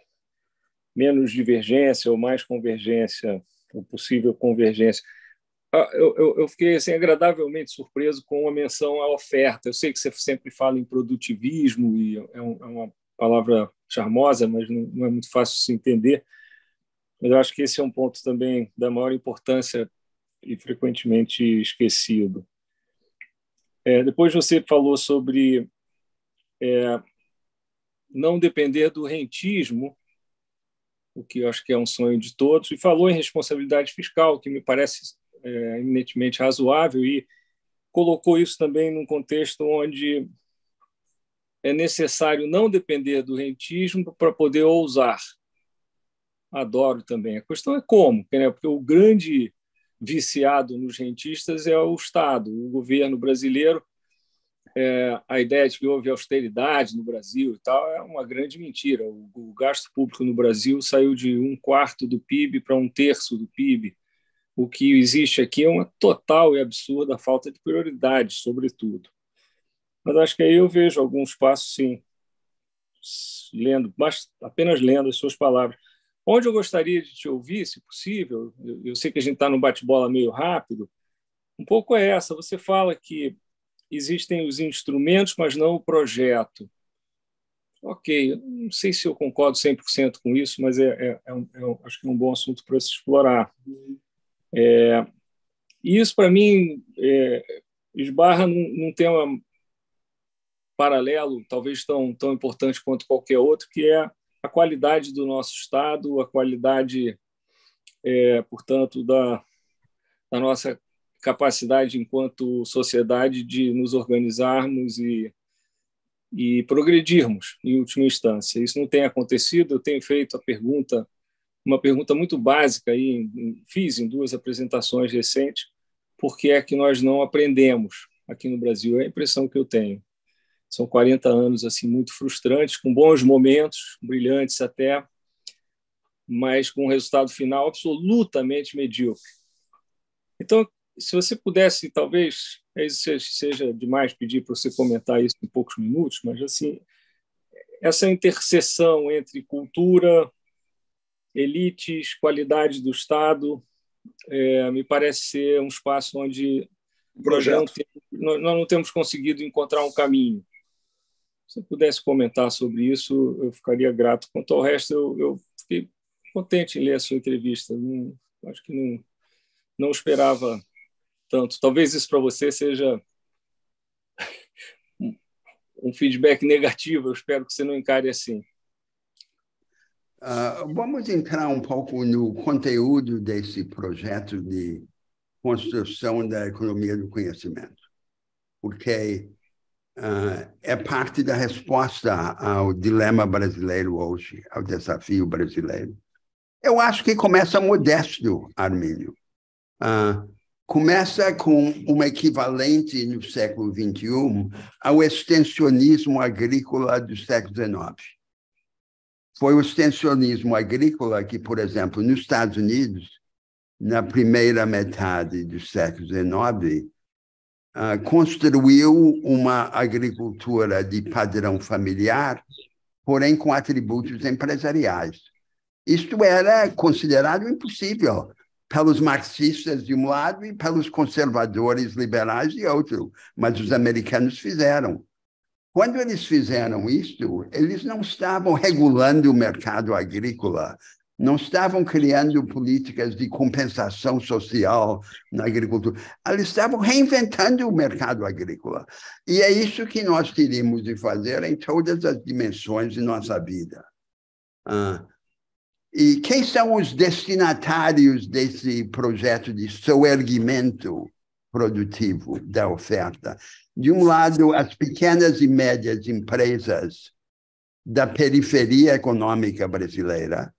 menos divergência ou mais convergência, ou possível convergência. Eu fiquei assim, agradavelmente surpreso com a menção à oferta. Eu sei que você sempre fala em produtivismo, e é uma palavra charmosa, mas não é muito fácil de se entender. Mas eu acho que esse é um ponto também da maior importância e frequentemente esquecido. Depois você falou sobre não depender do rentismo, o que eu acho que é um sonho de todos, e falou em responsabilidade fiscal, que me parece eminentemente razoável, e colocou isso também num contexto onde é necessário não depender do rentismo para poder ousar. Adoro também. A questão é como, né? Porque o grande viciado nos rentistas é o Estado, o governo brasileiro. A ideia de que houve austeridade no Brasil e tal é uma grande mentira. O gasto público no Brasil saiu de 1/4 do PIB para 1/3 do PIB. O que existe aqui é uma total e absurda falta de prioridade, sobretudo. Mas acho que aí eu vejo alguns passos, sim, apenas lendo as suas palavras. Onde eu gostaria de te ouvir, se possível, eu sei que a gente está num bate-bola meio rápido, um pouco é essa. Você fala que existem os instrumentos, mas não o projeto. Ok, não sei se eu concordo 100% com isso, mas acho que é um bom assunto para se explorar. E isso, para mim, esbarra num tema paralelo, talvez tão importante quanto qualquer outro, que é a qualidade do nosso Estado, a qualidade, portanto, da nossa capacidade enquanto sociedade de nos organizarmos e progredirmos, em última instância. Isso não tem acontecido. Eu tenho feito uma pergunta muito básica, fiz em 2 apresentações recentes: por que é que nós não aprendemos aqui no Brasil? É a impressão que eu tenho. São 40 anos assim, muito frustrantes, com bons momentos, brilhantes até, mas com um resultado final absolutamente medíocre. Então, se você pudesse, talvez, seja demais pedir para você comentar isso em poucos minutos, mas assim, essa interseção entre cultura, elites, qualidade do Estado, me parece ser um espaço onde nós não temos conseguido encontrar um caminho. Se você pudesse comentar sobre isso, eu ficaria grato. Quanto ao resto, eu fiquei contente em ler a sua entrevista. Acho que não esperava tanto. Talvez isso para você seja um feedback negativo. Eu espero que você não encare assim. Vamos entrar um pouco no conteúdo desse projeto de construção da economia do conhecimento, porque é parte da resposta ao dilema brasileiro hoje, ao desafio brasileiro. Eu acho que começa modesto, Armínio. Começa com um equivalente no século XXI ao extensionismo agrícola do século XIX. Foi o extensionismo agrícola que, por exemplo, nos Estados Unidos, na primeira metade do século XIX, construiu uma agricultura de padrão familiar, porém com atributos empresariais. Isto era considerado impossível pelos marxistas de um lado e pelos conservadores liberais de outro, mas os americanos fizeram. Quando eles fizeram isto, eles não estavam regulando o mercado agrícola, não estavam criando políticas de compensação social na agricultura. Eles estavam reinventando o mercado agrícola. E é isso que nós teríamos de fazer em todas as dimensões de nossa vida. E quem são os destinatários desse projeto de soerguimento produtivo da oferta? De um lado, as pequenas e médias empresas da periferia econômica brasileira,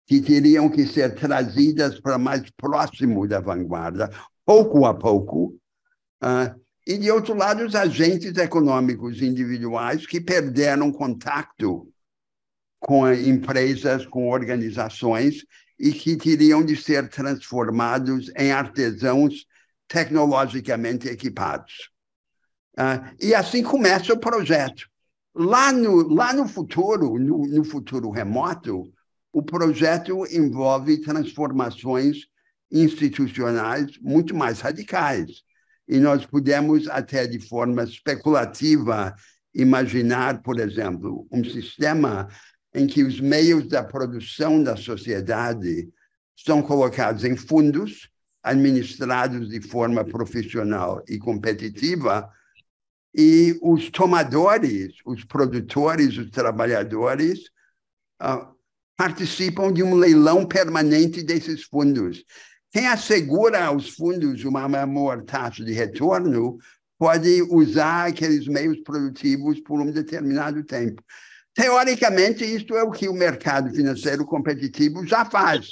que teriam que ser trazidas para mais próximo da vanguarda, pouco a pouco, e, de outro lado, os agentes econômicos individuais que perderam contato com empresas, com organizações, e que teriam de ser transformados em artesãos tecnologicamente equipados. E assim começa o projeto. Lá no futuro, no futuro remoto, o projeto envolve transformações institucionais muito mais radicais. E nós podemos, até de forma especulativa, imaginar, por exemplo, um sistema em que os meios da produção da sociedade são colocados em fundos, administrados de forma profissional e competitiva, e os tomadores, os produtores, os trabalhadores, participam de um leilão permanente desses fundos. Quem assegura aos fundos uma maior taxa de retorno pode usar aqueles meios produtivos por um determinado tempo. Teoricamente, isto é o que o mercado financeiro competitivo já faz,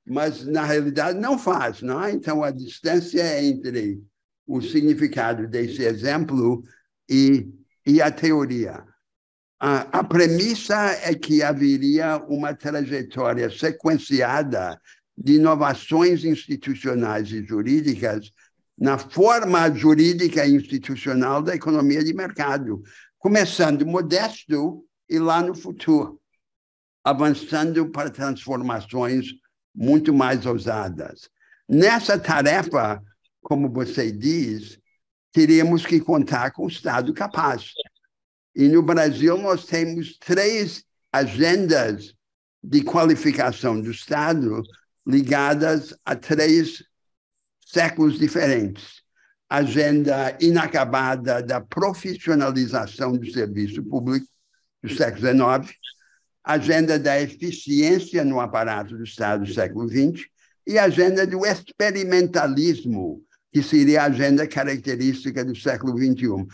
mas, na realidade, não faz. Não é? Então, a distância entre o significado desse exemplo e a teoria. A premissa é que haveria uma trajetória sequenciada de inovações institucionais e jurídicas na forma jurídica e institucional da economia de mercado, começando modesto e lá no futuro, avançando para transformações muito mais ousadas. Nessa tarefa, como você diz, teríamos que contar com o Estado capaz. E no Brasil nós temos 3 agendas de qualificação do Estado ligadas a 3 séculos diferentes. Agenda inacabada da profissionalização do serviço público do século XIX, agenda da eficiência no aparato do Estado do século XX e agenda do experimentalismo, que seria a agenda característica do século XXI.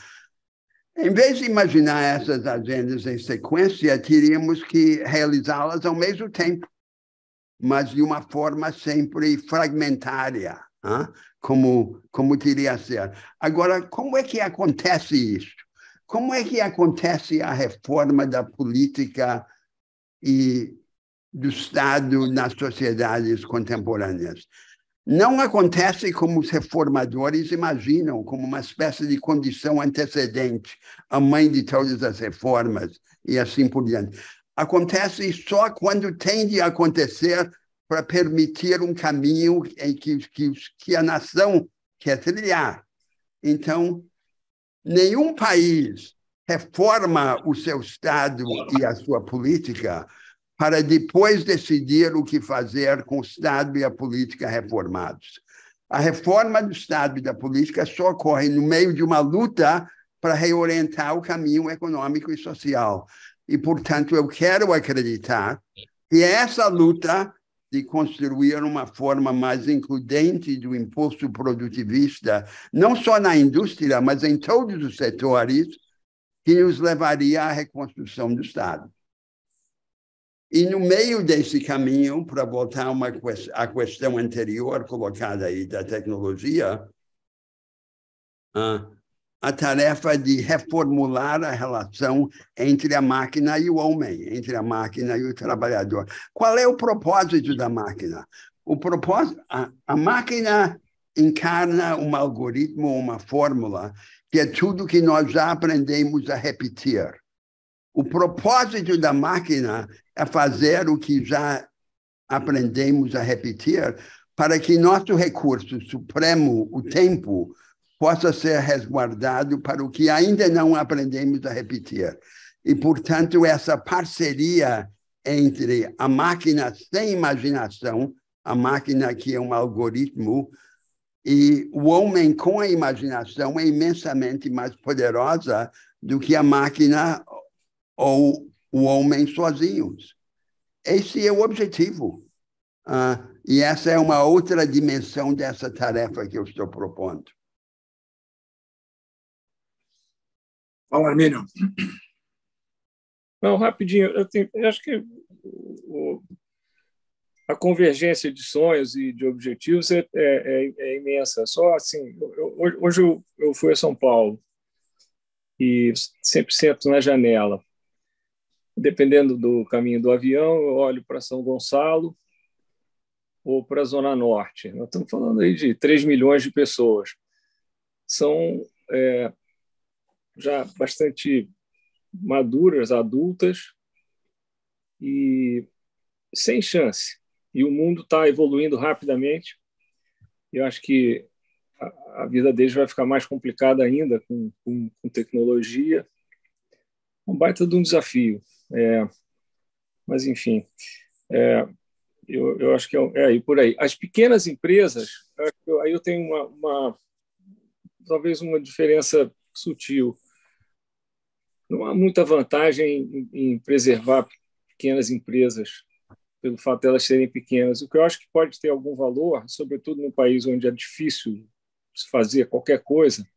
Em vez de imaginar essas agendas em sequência, teríamos que realizá-las ao mesmo tempo, mas de uma forma sempre fragmentária, como teria a ser. Agora, como é que acontece isso? Como é que acontece a reforma da política e do Estado nas sociedades contemporâneas? Não acontece como os reformadores imaginam, como uma espécie de condição antecedente, a mãe de todas as reformas e assim por diante. Acontece só quando tem de acontecer para permitir um caminho em que a nação quer trilhar. Então, nenhum país reforma o seu Estado e a sua política para depois decidir o que fazer com o Estado e a política reformados. A reforma do Estado e da política só ocorre no meio de uma luta para reorientar o caminho econômico e social. E, portanto, eu quero acreditar que essa luta de construir uma forma mais includente do impulso produtivista, não só na indústria, mas em todos os setores, que nos levaria à reconstrução do Estado. E no meio desse caminho, para voltar à questão anterior colocada aí da tecnologia, a tarefa de reformular a relação entre a máquina e o homem, entre a máquina e o trabalhador. Qual é o propósito da máquina? A máquina encarna um algoritmo, uma fórmula, que é tudo que nós já aprendemos a repetir. O propósito da máquina é fazer o que já aprendemos a repetir para que nosso recurso supremo, o tempo, possa ser resguardado para o que ainda não aprendemos a repetir. E, portanto, essa parceria entre a máquina sem imaginação, a máquina que é um algoritmo, e o homem com a imaginação é imensamente mais poderosa do que a máquina ou o homem sozinhos. Esse é o objetivo. E essa é uma outra dimensão dessa tarefa que eu estou propondo. Fala, Armínio. Não, rapidinho. Eu acho que a convergência de sonhos e de objetivos é imensa. Só assim, hoje eu fui a São Paulo e sempre sento na janela. Dependendo do caminho do avião, eu olho para São Gonçalo ou para a Zona Norte. Nós estamos falando aí de 3 milhões de pessoas. São já bastante maduras, adultas e sem chance. E o mundo está evoluindo rapidamente. Eu acho que a vida deles vai ficar mais complicada ainda com tecnologia. Um baita de um desafio. Mas, enfim, eu acho que é aí por aí. As pequenas empresas, aí eu tenho talvez uma diferença sutil. Não há muita vantagem em preservar pequenas empresas pelo fato de elas serem pequenas. O que eu acho que pode ter algum valor, sobretudo num país onde é difícil se fazer qualquer coisa,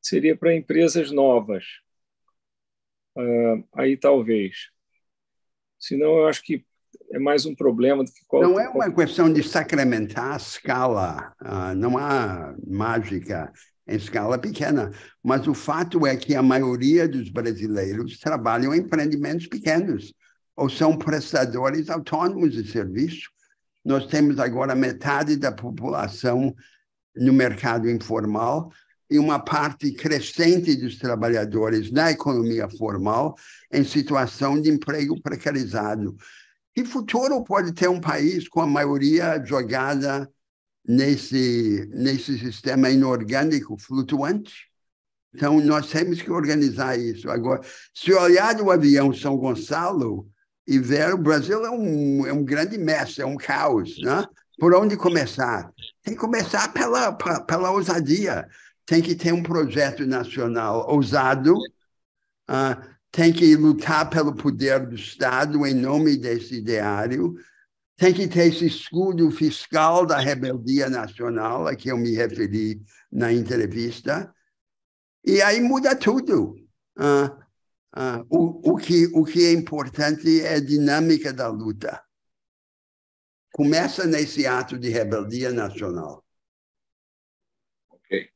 seria para empresas novas. Aí talvez. Senão, eu acho que é mais um problema do que qualquer... Não é uma questão de sacramentar a escala. Não há mágica em escala pequena. Mas o fato é que a maioria dos brasileiros trabalham em empreendimentos pequenos ou são prestadores autônomos de serviço. Nós temos agora metade da população no mercado informal e uma parte crescente dos trabalhadores na economia formal em situação de emprego precarizado. Que futuro pode ter um país com a maioria jogada nesse sistema inorgânico flutuante. Então, nós temos que organizar isso. Agora, se olhar o avião São Gonçalo e ver, o Brasil é um grande mestre, é um caos, né? Por onde começar? Tem que começar pela ousadia. Tem que ter um projeto nacional ousado, tem que lutar pelo poder do Estado em nome desse ideário, tem que ter esse escudo fiscal da rebeldia nacional, a que eu me referi na entrevista, e aí muda tudo. O que é importante é a dinâmica da luta. Começa nesse ato de rebeldia nacional. Ok.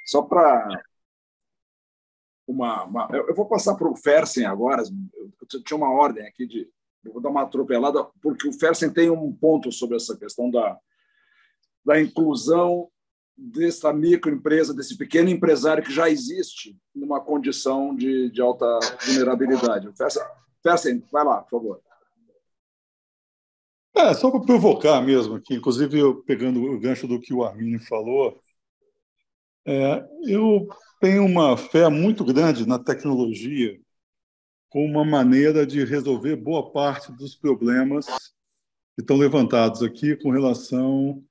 Só para eu vou passar para o Fersen agora. Eu tinha uma ordem aqui eu vou dar uma atropelada, porque o Fersen tem um ponto sobre essa questão da inclusão dessa microempresa, desse pequeno empresário que já existe numa condição de alta vulnerabilidade. Fersen, vai lá, por favor. Só para provocar mesmo aqui, inclusive eu pegando o gancho do que o Arminio falou, eu tenho uma fé muito grande na tecnologia como uma maneira de resolver boa parte dos problemas que estão levantados aqui com relação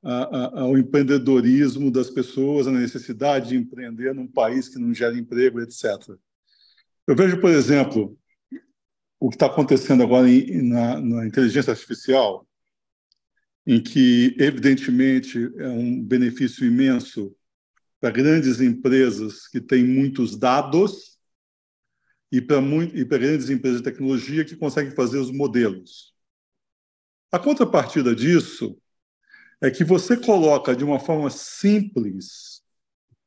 ao empreendedorismo das pessoas, a necessidade de empreender num país que não gera emprego, etc. Eu vejo, por exemplo, o que está acontecendo agora na inteligência artificial, em que, evidentemente, é um benefício imenso para grandes empresas que têm muitos dados e para grandes empresas de tecnologia que conseguem fazer os modelos. A contrapartida disso é que você coloca de uma forma simples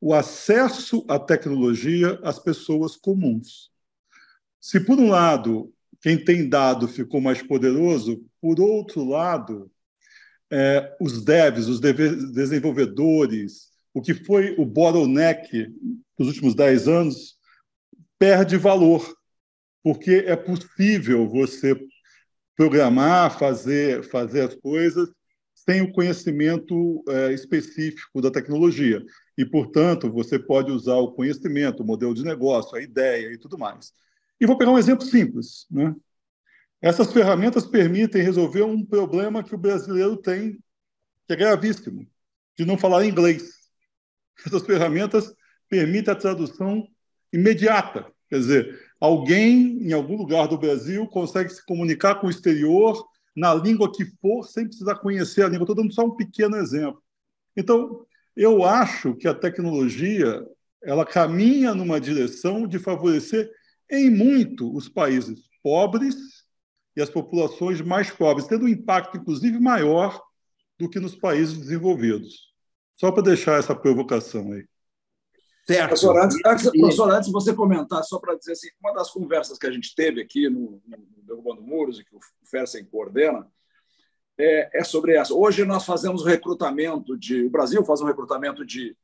o acesso à tecnologia às pessoas comuns. Se, por um lado, quem tem dado ficou mais poderoso, por outro lado, os devs, os desenvolvedores, o que foi o bottleneck dos últimos 10 anos, perde valor, porque é possível você programar, fazer as coisas sem o conhecimento específico da tecnologia. E, portanto, você pode usar o conhecimento, o modelo de negócio, a ideia e tudo mais. E vou pegar um exemplo simples, né? Essas ferramentas permitem resolver um problema que o brasileiro tem, que é gravíssimo, de não falar inglês. Essas ferramentas permitem a tradução imediata. Quer dizer, alguém em algum lugar do Brasil consegue se comunicar com o exterior na língua que for, sem precisar conhecer a língua. Estou dando só um pequeno exemplo. Então, eu acho que a tecnologia ela caminha numa direção de favorecer em muito os países pobres e as populações mais pobres, tendo um impacto, inclusive, maior do que nos países desenvolvidos. Só para deixar essa provocação aí. Certo. Professor, antes de você comentar, só para dizer assim, uma das conversas que a gente teve aqui no Derrubando Muros, e que o Fersen coordena, é sobre essa. Hoje nós fazemos recrutamento o Brasil faz um recrutamento de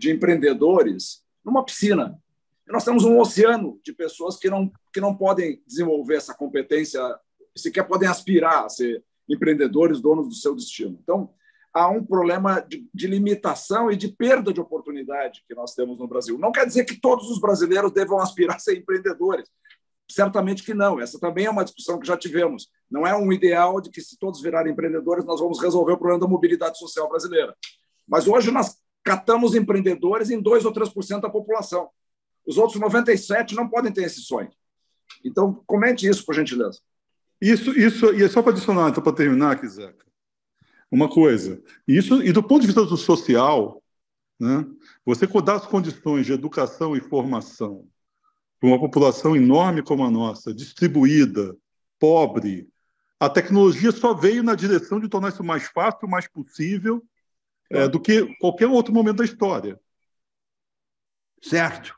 empreendedores numa piscina. E nós temos um oceano de pessoas que não podem desenvolver essa competência, sequer podem aspirar a ser empreendedores, donos do seu destino. Então, há um problema de limitação e de perda de oportunidade que nós temos no Brasil. Não quer dizer que todos os brasileiros devam aspirar a ser empreendedores. Certamente que não. Essa também é uma discussão que já tivemos. Não é um ideal de que, se todos virarem empreendedores, nós vamos resolver o problema da mobilidade social brasileira. Mas hoje nós catamos empreendedores em 2 ou 3% da população. Os outros 97% não podem ter esse sonho. Então, comente isso, por gentileza. Isso, e é só para adicionar, então, para terminar, Kizeca, uma coisa. E do ponto de vista do social, né, você dar as condições de educação e formação para uma população enorme como a nossa, distribuída, pobre, a tecnologia só veio na direção de tornar isso mais fácil, mais possível, do que qualquer outro momento da história. Certo.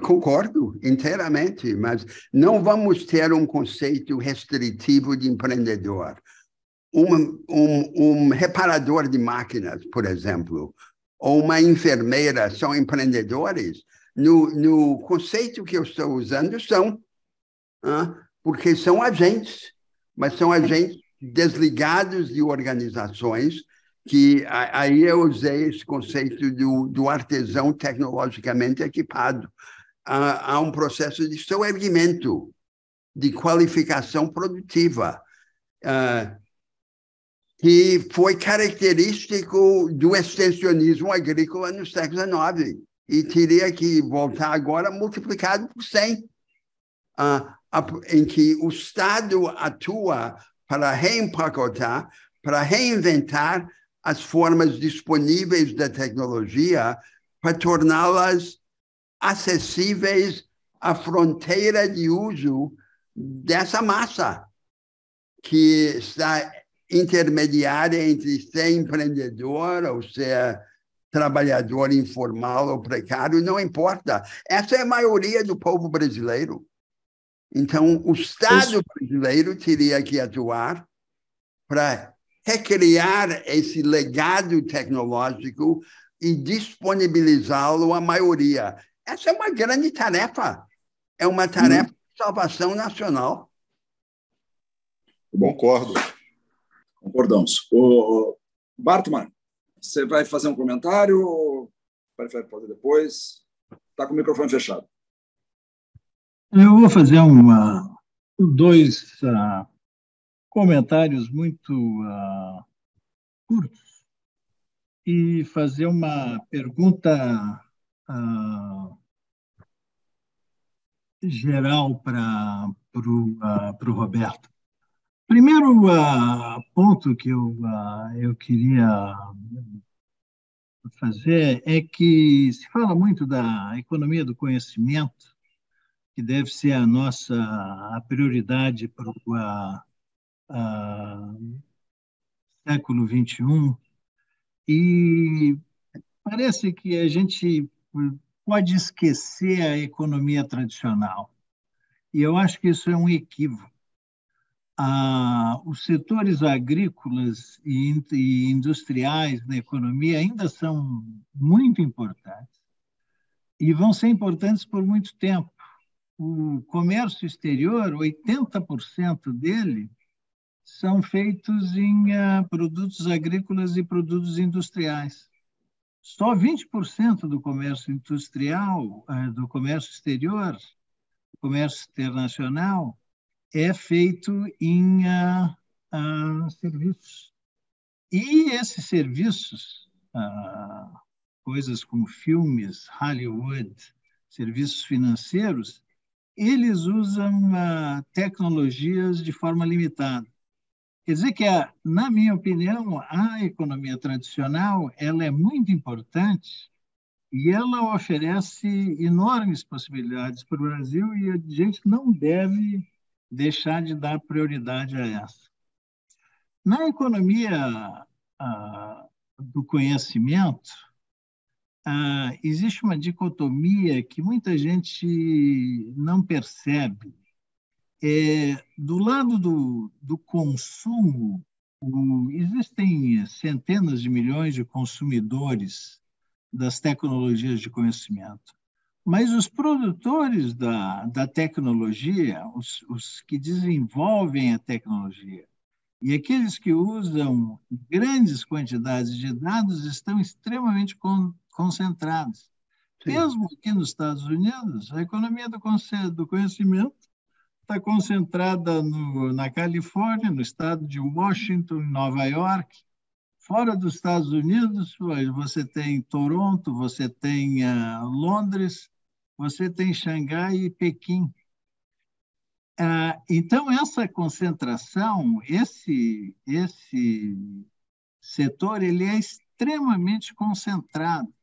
Concordo inteiramente, mas não vamos ter um conceito restritivo de empreendedor. Um reparador de máquinas, por exemplo, ou uma enfermeira são empreendedores? No conceito que eu estou usando, são, porque são agentes, mas são agentes desligados de organizações, que aí eu usei esse conceito do artesão tecnologicamente equipado. Há um processo de soerguimento, de qualificação produtiva, que foi característico do extensionismo agrícola no século XIX e teria que voltar agora multiplicado por 100, em que o Estado atua para reempacotar, para reinventar as formas disponíveis da tecnologia, para torná-las acessíveis à fronteira de uso dessa massa que está intermediária entre ser empreendedor ou ser trabalhador informal ou precário, não importa. Essa é a maioria do povo brasileiro. Então, o Estado brasileiro teria que atuar para recriar esse legado tecnológico e disponibilizá-lo à maioria. Essa é uma grande tarefa. É uma tarefa de salvação nacional. Concordo. Concordamos. O Bartman, você vai fazer um comentário ou prefere fazer depois? Está com o microfone fechado. Eu vou fazer dois comentários muito curtos e fazer uma pergunta geral para o Roberto. Primeiro ponto que eu queria fazer é que se fala muito da economia do conhecimento, que deve ser a prioridade para o século XXI, e parece que a gente pode esquecer a economia tradicional. E eu acho que isso é um equívoco. Os setores agrícolas e industriais na economia ainda são muito importantes e vão ser importantes por muito tempo. O comércio exterior, 80% dele são feitos em produtos agrícolas e produtos industriais. Só 20% do comércio industrial, do comércio exterior, do comércio internacional, é feito em serviços. E esses serviços, coisas como filmes, Hollywood, serviços financeiros, eles usam tecnologias de forma limitada. Quer dizer que, na minha opinião, a economia tradicional ela é muito importante e ela oferece enormes possibilidades para o Brasil e a gente não deve deixar de dar prioridade a essa. Na economia do conhecimento, existe uma dicotomia que muita gente não percebe. Do lado do consumo, existem centenas de milhões de consumidores das tecnologias de conhecimento. Mas os produtores da tecnologia, os que desenvolvem a tecnologia, e aqueles que usam grandes quantidades de dados estão extremamente concentrados. Sim. Mesmo aqui nos Estados Unidos, a economia do conhecimento está concentrada na Califórnia, no estado de Washington, em Nova York. Fora dos Estados Unidos, você tem Toronto, você tem Londres, você tem Xangai e Pequim. Então, essa concentração, esse setor, ele é extremamente concentrado.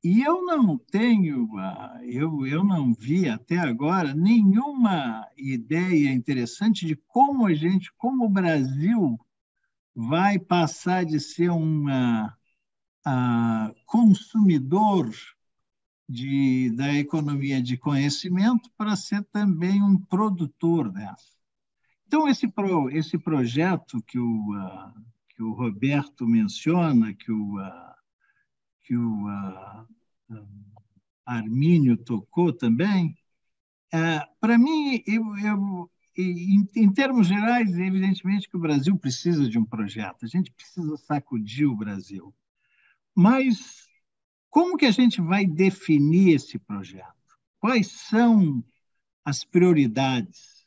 E eu não tenho, eu não vi até agora nenhuma ideia interessante de como o Brasil vai passar de ser um consumidor da economia de conhecimento para ser também um produtor dessa. Então, esse projeto que o Roberto menciona, que o Armínio tocou também, para mim, em termos gerais, evidentemente que o Brasil precisa de um projeto, a gente precisa sacudir o Brasil. Mas como que a gente vai definir esse projeto? Quais são as prioridades?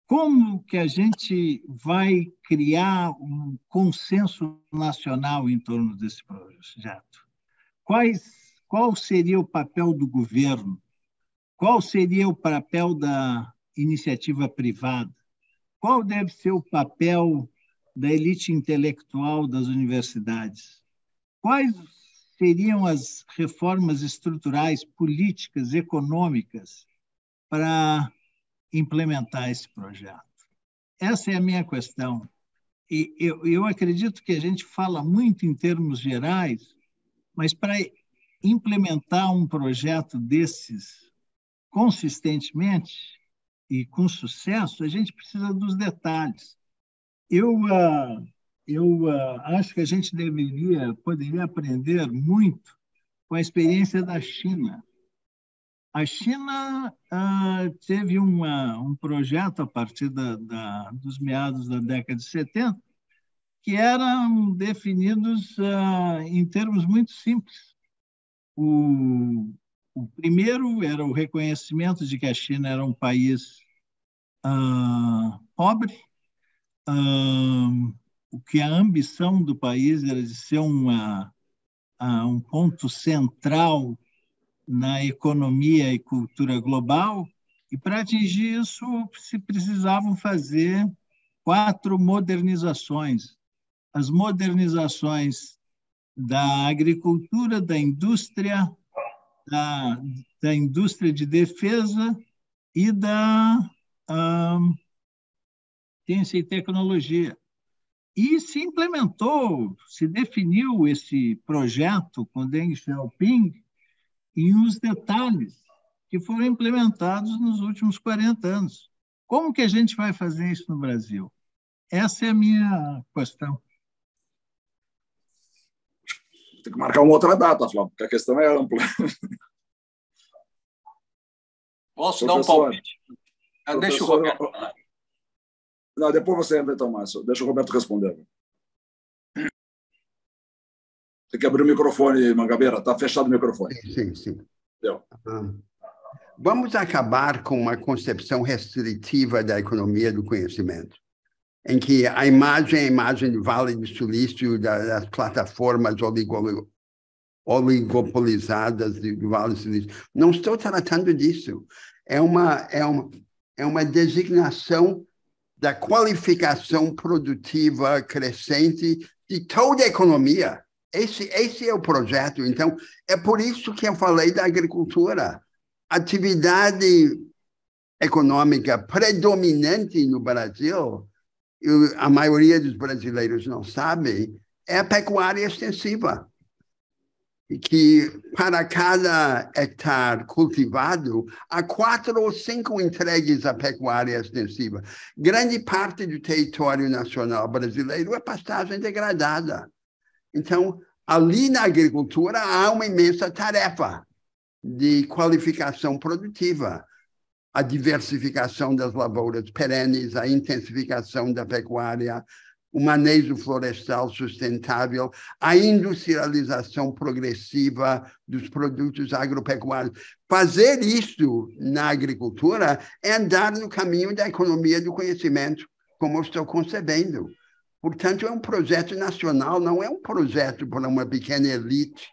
Como que a gente vai criar um consenso nacional em torno desse projeto? Qual seria o papel do governo? Qual seria o papel da iniciativa privada? Qual deve ser o papel da elite intelectual das universidades? Quais seriam as reformas estruturais, políticas, econômicas para implementar esse projeto? Essa é a minha questão. E eu acredito que a gente fala muito em termos gerais, mas para implementar um projeto desses consistentemente e com sucesso, a gente precisa dos detalhes. Eu acho que a gente poderia aprender muito com a experiência da China. A China teve um projeto a partir dos meados da década de 70 que eram definidos em termos muito simples. O primeiro era o reconhecimento de que a China era um país pobre, o que a ambição do país era de ser um ponto central na economia e cultura global, e para atingir isso se precisavam fazer 4 modernizações. As modernizações da agricultura, da indústria de defesa e da ciência e tecnologia. E se implementou, se definiu esse projeto com Deng Xiaoping em uns detalhes que foram implementados nos últimos 40 anos. Como que a gente vai fazer isso no Brasil? Essa é a minha questão. Tem que marcar uma outra data, Flávio, porque a questão é ampla. Posso dar um palpite? Deixa o Roberto falar. Não, depois você entra, então, Márcio. Deixa o Roberto responder. Tem que abrir o microfone, Mangabeira. Está fechado o microfone. Sim. Deu. Vamos acabar com uma concepção restritiva da economia do conhecimento, em que a imagem do Vale do Silício, das plataformas oligopolizadas do Vale do Silício. Não estou tratando disso. É uma designação da qualificação produtiva crescente de toda a economia. Esse é o projeto. Então, é por isso que eu falei da agricultura. Atividade econômica predominante no Brasil, a maioria dos brasileiros não sabe, é a pecuária extensiva. Que para cada hectare cultivado, há 4 ou 5 entregues à pecuária extensiva. Grande parte do território nacional brasileiro é pastagem degradada. Então, ali na agricultura há uma imensa tarefa de qualificação produtiva. A diversificação das lavouras perenes, a intensificação da pecuária, o manejo florestal sustentável, a industrialização progressiva dos produtos agropecuários. Fazer isso na agricultura é andar no caminho da economia do conhecimento, como eu estou concebendo. Portanto, é um projeto nacional, não é um projeto para uma pequena elite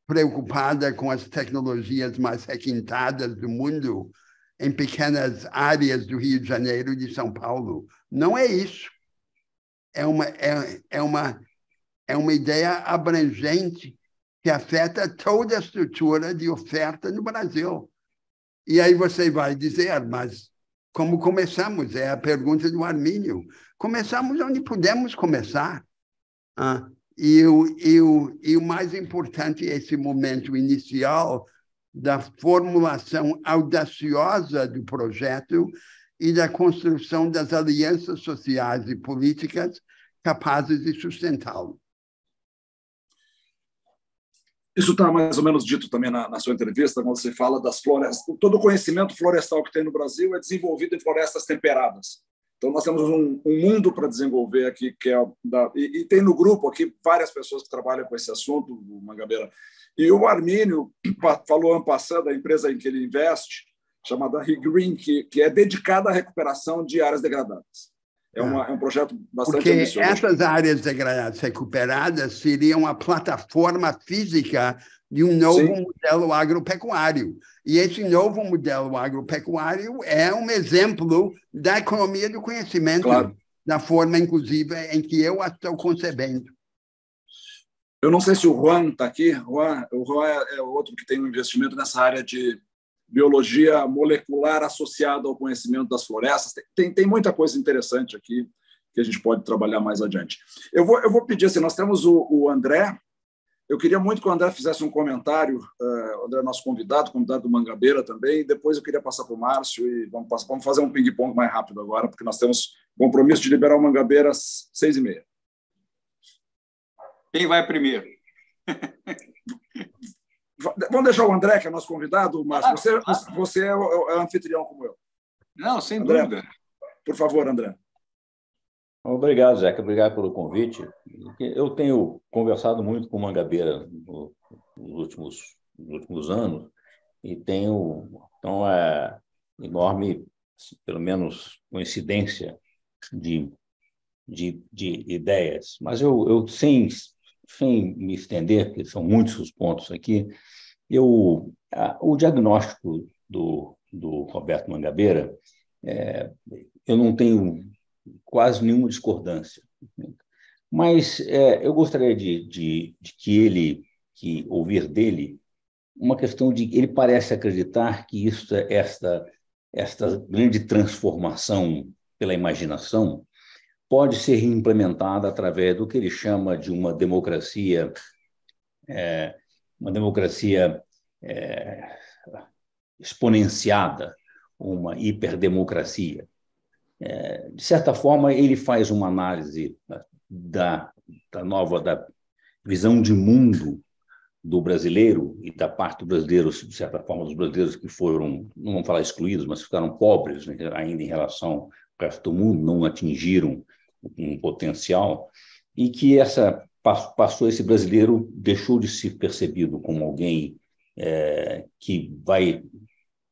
preocupada com as tecnologias mais requintadas do mundo em pequenas áreas do Rio de Janeiro e de São Paulo. Não é isso. É uma ideia abrangente que afeta toda a estrutura de oferta no Brasil. E aí você vai dizer, mas como começamos? É a pergunta do Armínio. Começamos onde pudemos começar. E o mais importante é esse momento inicial da formulação audaciosa do projeto e da construção das alianças sociais e políticas capazes de sustentá-lo. Isso está mais ou menos dito também na sua entrevista, quando você fala das florestas. Todo o conhecimento florestal que tem no Brasil é desenvolvido em florestas temperadas. Então, nós temos um mundo para desenvolver aqui, que é e tem no grupo aqui várias pessoas que trabalham com esse assunto, o Mangabeira. E o Armínio falou ano passado da empresa em que ele investe, chamada ReGreen, que é dedicada à recuperação de áreas degradadas. É um projeto bastante ambicioso. Porque essas áreas degradadas recuperadas seriam a plataforma física de um novo modelo agropecuário. E esse novo modelo agropecuário é um exemplo da economia do conhecimento, claro, da forma, inclusive, em que eu a estou concebendo. Eu não sei se o Juan está aqui. O Juan é outro que tem um investimento nessa área de biologia molecular associada ao conhecimento das florestas. Tem muita coisa interessante aqui que a gente pode trabalhar mais adiante. Eu vou pedir assim, nós temos o André. Eu queria muito que o André fizesse um comentário. O André é nosso convidado do Mangabeira também. Depois eu queria passar para o Márcio e vamos fazer um ping-pong mais rápido agora, porque nós temos compromisso de liberar o Mangabeira às 6h30. Quem vai primeiro? Vamos deixar o André, que é nosso convidado, Márcio. Você é o anfitrião como eu. Não, sem André, dúvida. Por favor, André. Obrigado, Zeca. Obrigado pelo convite. Eu tenho conversado muito com o Mangabeira nos últimos anos e tenho enorme, pelo menos, coincidência de ideias. Mas eu sem me estender, porque são muitos os pontos aqui, o diagnóstico do Roberto Mangabeira, eu não tenho quase nenhuma discordância. Mas eu gostaria de ouvir dele uma questão de ele parece acreditar que esta grande transformação pela imaginação pode ser implementada através do que ele chama de uma democracia exponenciada, uma hiperdemocracia. De certa forma, ele faz uma análise da visão de mundo do brasileiro e da parte dos brasileiros, de certa forma, dos brasileiros que foram, não vamos falar excluídos, mas ficaram pobres, né, ainda em relação ao resto do mundo, não atingiram um potencial, e que passou esse brasileiro, deixou de ser percebido como alguém que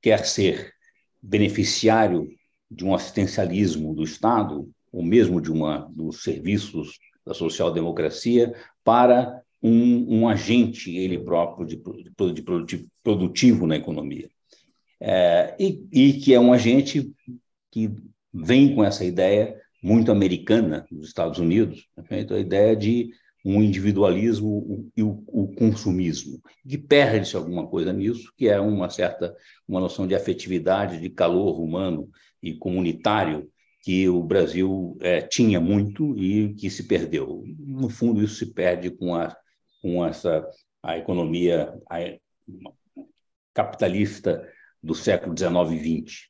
quer ser beneficiário de um assistencialismo do Estado, ou mesmo dos serviços da social-democracia, para um agente, ele próprio, produtivo na economia. E que é um agente que vem com essa ideia muito americana dos Estados Unidos, a ideia de um individualismo e o consumismo, que perde-se alguma coisa nisso, que é uma noção de afetividade, de calor humano e comunitário que o Brasil tinha muito e que se perdeu. No fundo, isso se perde com a economia capitalista do século XIX e XX.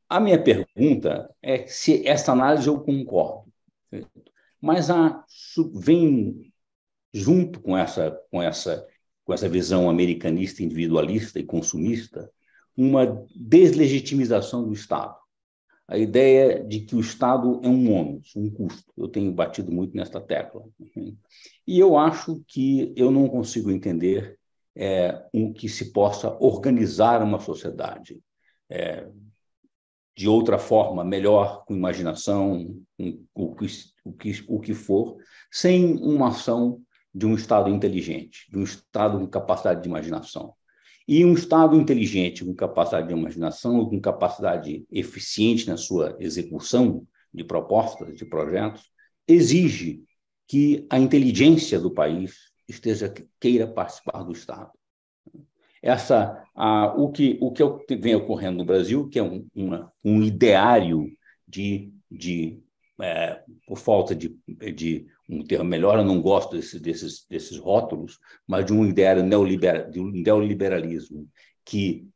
A minha pergunta é se essa análise eu concordo, mas vem junto com essa visão americanista, individualista e consumista, uma deslegitimização do Estado. A ideia de que o Estado é um ônus, um custo. Eu tenho batido muito nesta tecla. E eu acho que eu não consigo entender que se possa organizar uma sociedade de outra forma, melhor, com imaginação, o que for, sem uma ação de um Estado inteligente, de um Estado com capacidade de imaginação. E um Estado inteligente, com capacidade de imaginação, com capacidade eficiente na sua execução de propostas, de projetos, exige que a inteligência do país queira participar do Estado. O que vem ocorrendo no Brasil, que é um ideário por falta de um termo melhor, eu não gosto desses rótulos, mas de um ideário de um neoliberalismo que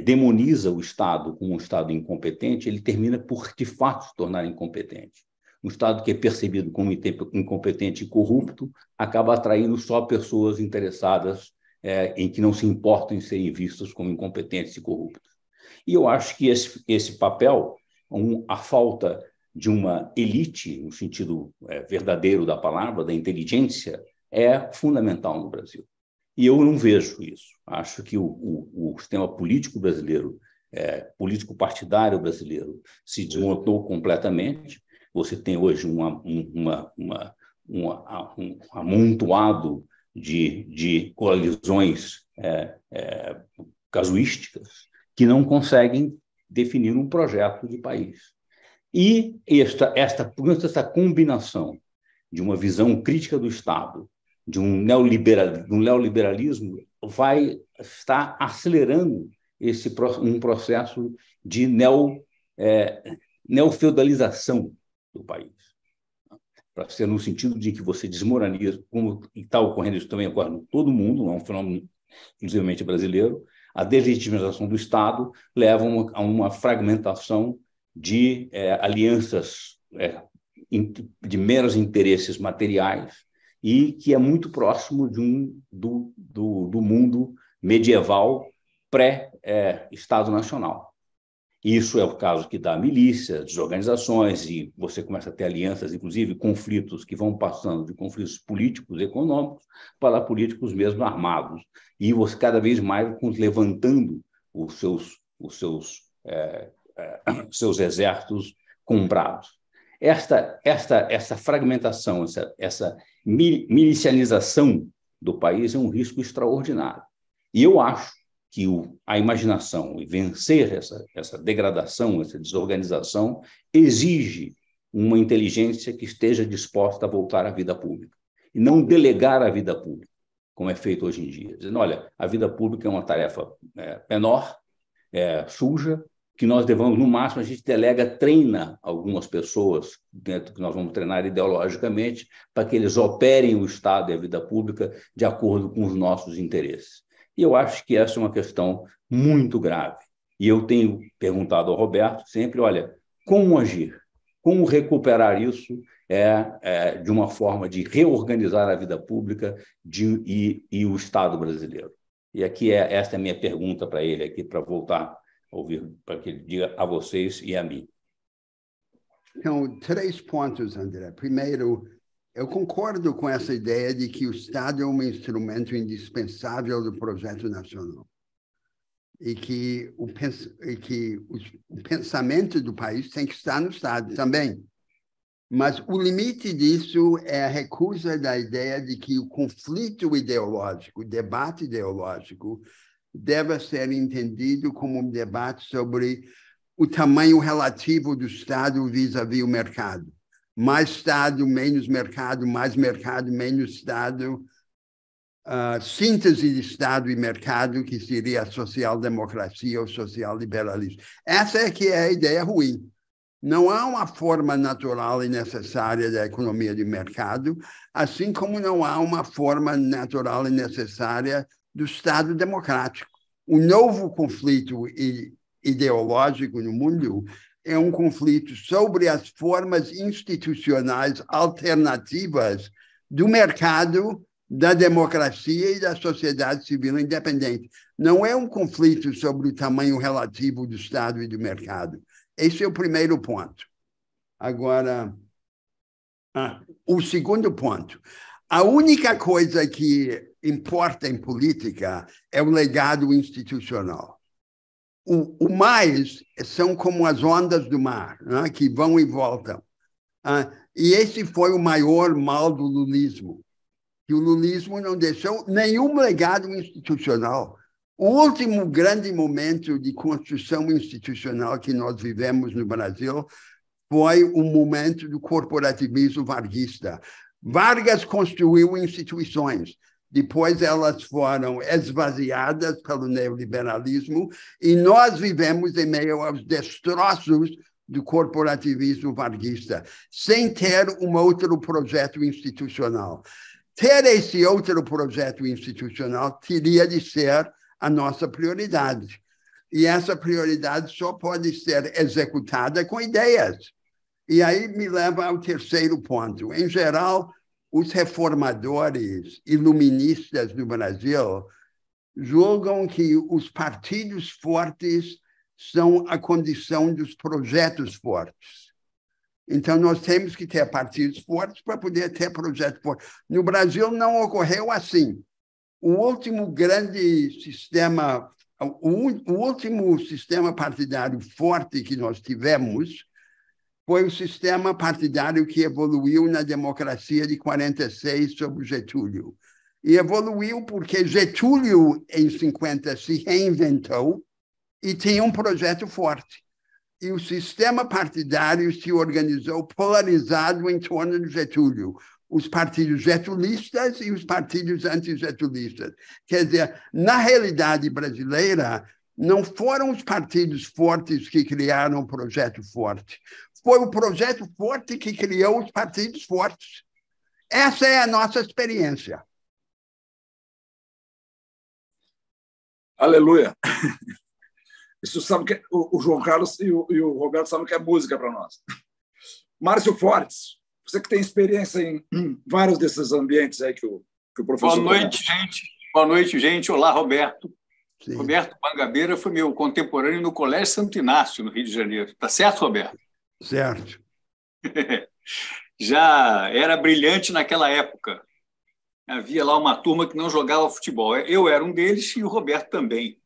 demoniza o Estado como um Estado incompetente, ele termina por, de fato, se tornar incompetente. Um Estado que é percebido como incompetente e corrupto acaba atraindo só pessoas interessadas em que não se importam em serem vistas como incompetentes e corruptos. E eu acho que esse papel, a falta de uma elite, no sentido verdadeiro da palavra, da inteligência, é fundamental no Brasil. E eu não vejo isso. Acho que o sistema político brasileiro, político partidário brasileiro, se desmontou completamente. Você tem hoje um amontoado de coalizões casuísticas que não conseguem definir um projeto de país. E esta combinação de uma visão crítica do Estado, de um neoliberalismo, vai estar acelerando um processo de neofeudalização do país. Para ser no sentido de que você desmoraliza, como está ocorrendo, isso também ocorre em todo mundo, não é um fenômeno exclusivamente brasileiro, a deslegitimização do Estado leva a uma fragmentação de alianças de meros interesses materiais e que é muito próximo do mundo medieval pré-Estado Nacional. Isso é o caso aqui da milícia, desorganizações, e você começa a ter alianças, inclusive conflitos que vão passando de conflitos políticos e econômicos para políticos mesmo armados. E você cada vez mais levantando os seus exércitos comprados. Essa fragmentação, essa milicianização do país é um risco extraordinário. E eu acho que a imaginação e vencer essa degradação, essa desorganização, exige uma inteligência que esteja disposta a voltar à vida pública e não delegar a vida pública, como é feito hoje em dia. Dizendo, olha, a vida pública é uma tarefa menor, suja, que nós devemos, no máximo, a gente treina algumas pessoas dentro que nós vamos treinar ideologicamente para que eles operem o Estado e a vida pública de acordo com os nossos interesses. E eu acho que essa é uma questão muito grave. E eu tenho perguntado ao Roberto sempre, olha, como agir? Como recuperar isso de uma forma de reorganizar a vida pública e o Estado brasileiro? E aqui esta é a minha pergunta para ele, aqui para voltar a ouvir, para que ele diga a vocês e a mim. Então, 3 pontos, André. Primeiro, eu concordo com essa ideia de que o Estado é um instrumento indispensável do projeto nacional e que o pensamento do país tem que estar no Estado também. Mas o limite disso é a recusa da ideia de que o conflito ideológico, o debate ideológico, deve ser entendido como um debate sobre o tamanho relativo do Estado vis-à-vis o mercado. Mais Estado, menos mercado, mais mercado, menos Estado, síntese de Estado e mercado, que seria a social-democracia ou social-liberalismo. Essa é que é a ideia ruim. Não há uma forma natural e necessária da economia de mercado, assim como não há uma forma natural e necessária do Estado democrático. O novo conflito ideológico no mundo é um conflito sobre as formas institucionais alternativas do mercado, da democracia e da sociedade civil independente. Não é um conflito sobre o tamanho relativo do Estado e do mercado. Esse é o primeiro ponto. Agora, o segundo ponto. A única coisa que importa em política é o legado institucional. O mais são como as ondas do mar, né, que vão e voltam. E esse foi o maior mal do lulismo, que o lulismo não deixou nenhum legado institucional. O último grande momento de construção institucional que nós vivemos no Brasil foi o momento do corporativismo varguista. Vargas construiu instituições. Depois elas foram esvaziadas pelo neoliberalismo e nós vivemos em meio aos destroços do corporativismo varguista, sem ter um outro projeto institucional. Ter esse outro projeto institucional teria de ser a nossa prioridade. E essa prioridade só pode ser executada com ideias. E aí me leva ao terceiro ponto. Em geral, os reformadores iluministas do Brasil julgam que os partidos fortes são a condição dos projetos fortes. Então, nós temos que ter partidos fortes para poder ter projetos fortes. No Brasil, não ocorreu assim. O último grande sistema, o último sistema partidário forte que nós tivemos foi o sistema partidário que evoluiu na democracia de 46 sob Getúlio. E evoluiu porque Getúlio, em 50, se reinventou e tinha um projeto forte. E o sistema partidário se organizou polarizado em torno de Getúlio. Os partidos getulistas e os partidos antigetulistas. Quer dizer, na realidade brasileira, não foram os partidos fortes que criaram o projeto forte. Foi o projeto forte que criou os partidos fortes. Essa é a nossa experiência. Aleluia. Isso sabe que o João Carlos e o Roberto sabem que é música para nós. Márcio Fortes, você que tem experiência em vários desses ambientes aí que o professor... Boa noite, gente. Boa noite, gente. Olá, Roberto. Sim. Roberto Mangabeira foi meu contemporâneo no Colégio Santo Inácio, no Rio de Janeiro. Tá certo, Roberto? Certo. Já era brilhante naquela época. Havia lá uma turma que não jogava futebol. Eu era um deles e o Roberto também.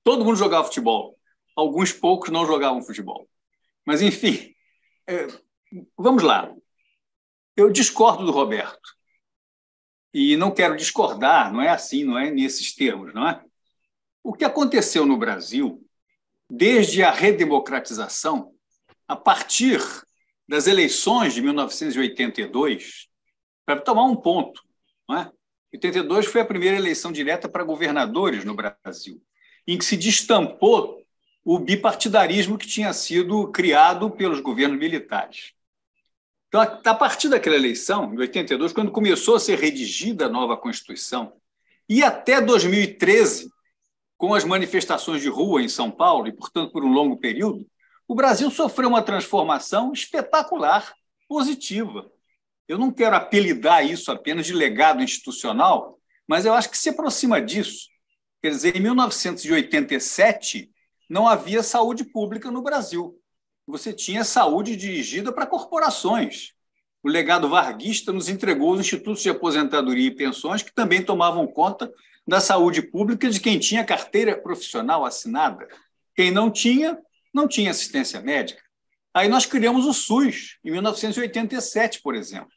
Todo mundo jogava futebol. Alguns poucos não jogavam futebol. Mas, enfim, vamos lá. Eu discordo do Roberto. E não quero discordar, não é assim, não é nesses termos, não é? O que aconteceu no Brasil, desde a redemocratização, a partir das eleições de 1982, para tomar um ponto, não é? 82 foi a primeira eleição direta para governadores no Brasil, em que se destampou o bipartidarismo que tinha sido criado pelos governos militares. Então, a partir daquela eleição, de 82, quando começou a ser redigida a nova Constituição, e até 2013, com as manifestações de rua em São Paulo, e, portanto, por um longo período, o Brasil sofreu uma transformação espetacular, positiva. Eu não quero apelidar isso apenas de legado institucional, mas eu acho que se aproxima disso. Quer dizer, em 1987, não havia saúde pública no Brasil. Você tinha saúde dirigida para corporações. O legado varguista nos entregou os institutos de aposentadoria e pensões, que também tomavam conta da saúde pública de quem tinha carteira profissional assinada. Quem não tinha assistência médica. Aí nós criamos o SUS, em 1987, por exemplo.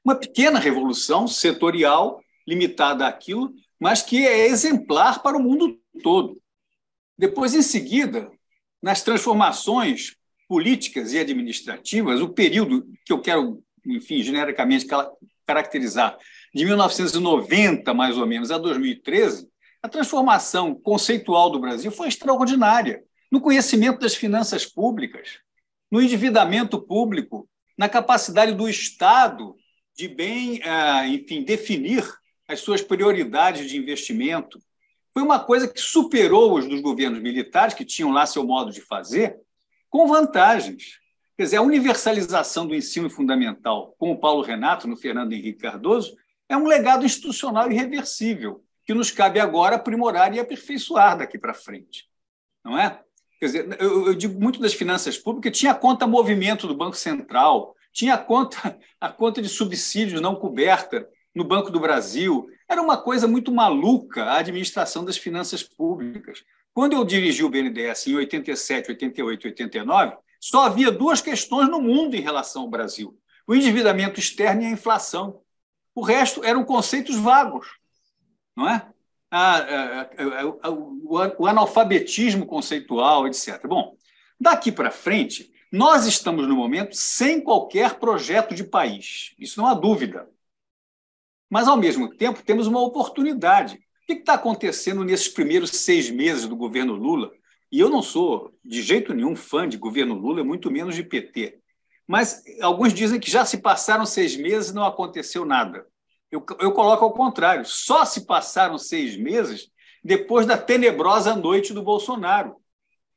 Uma pequena revolução setorial, limitada àquilo, mas que é exemplar para o mundo todo. Depois, em seguida, nas transformações políticas e administrativas, o período que eu quero, enfim, genericamente caracterizar, de 1990, mais ou menos, a 2013, a transformação conceitual do Brasil foi extraordinária, no conhecimento das finanças públicas, no endividamento público, na capacidade do Estado de bem, enfim, definir as suas prioridades de investimento. Foi uma coisa que superou os dos governos militares, que tinham lá seu modo de fazer, com vantagens. Quer dizer, a universalização do ensino fundamental, com o Paulo Renato, no Fernando Henrique Cardoso, é um legado institucional irreversível, que nos cabe agora aprimorar e aperfeiçoar daqui para frente. Não é? Quer dizer, eu digo muito das finanças públicas, tinha a conta movimento do Banco Central, tinha a conta de subsídios não coberta no Banco do Brasil. Era uma coisa muito maluca a administração das finanças públicas. Quando eu dirigi o BNDES em 87, 88, 89, só havia duas questões no mundo em relação ao Brasil: o endividamento externo e a inflação. O resto eram conceitos vagos, não é? O analfabetismo conceitual, etc. Bom, daqui para frente, nós estamos, no momento, sem qualquer projeto de país. Isso não há dúvida. Mas, ao mesmo tempo, temos uma oportunidade. O que está acontecendo nesses primeiros 6 meses do governo Lula? E eu não sou, de jeito nenhum, fã de governo Lula, muito menos de PT. Mas alguns dizem que já se passaram 6 meses e não aconteceu nada. Eu coloco ao contrário. Só se passaram 6 meses depois da tenebrosa noite do Bolsonaro.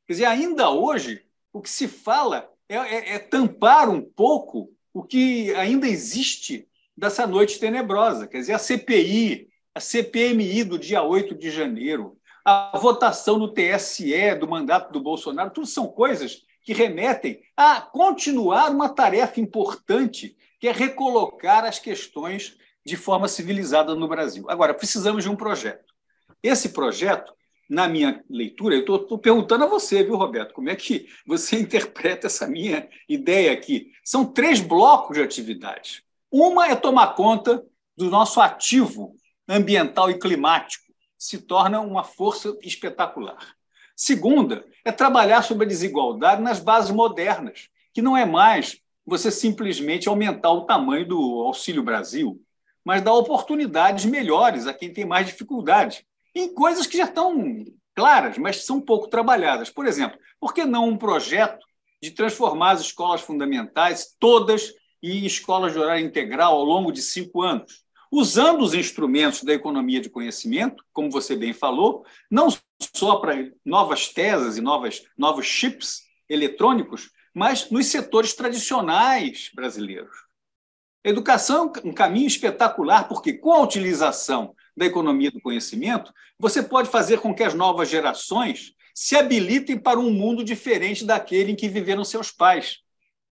Quer dizer, ainda hoje, o que se fala é tampar um pouco o que ainda existe dessa noite tenebrosa. Quer dizer, a CPI, a CPMI do dia 8 de janeiro, a votação no TSE do mandato do Bolsonaro, tudo são coisas que remetem a continuar uma tarefa importante, que é recolocar as questões de forma civilizada no Brasil. Agora, precisamos de um projeto. Esse projeto, na minha leitura, eu estou perguntando a você, viu, Roberto, como é que você interpreta essa minha ideia aqui? São 3 blocos de atividades. Uma é tomar conta do nosso ativo ambiental e climático, se torna uma força espetacular. Segunda é trabalhar sobre a desigualdade nas bases modernas, que não é mais você simplesmente aumentar o tamanho do Auxílio Brasil, mas dar oportunidades melhores a quem tem mais dificuldade, em coisas que já estão claras, mas são pouco trabalhadas. Por exemplo, por que não um projeto de transformar as escolas fundamentais todas em escolas de horário integral ao longo de 5 anos? Usando os instrumentos da economia de conhecimento, como você bem falou, não só para novas teses e novos chips eletrônicos, mas nos setores tradicionais brasileiros. A educação é um caminho espetacular, porque com a utilização da economia do conhecimento, você pode fazer com que as novas gerações se habilitem para um mundo diferente daquele em que viveram seus pais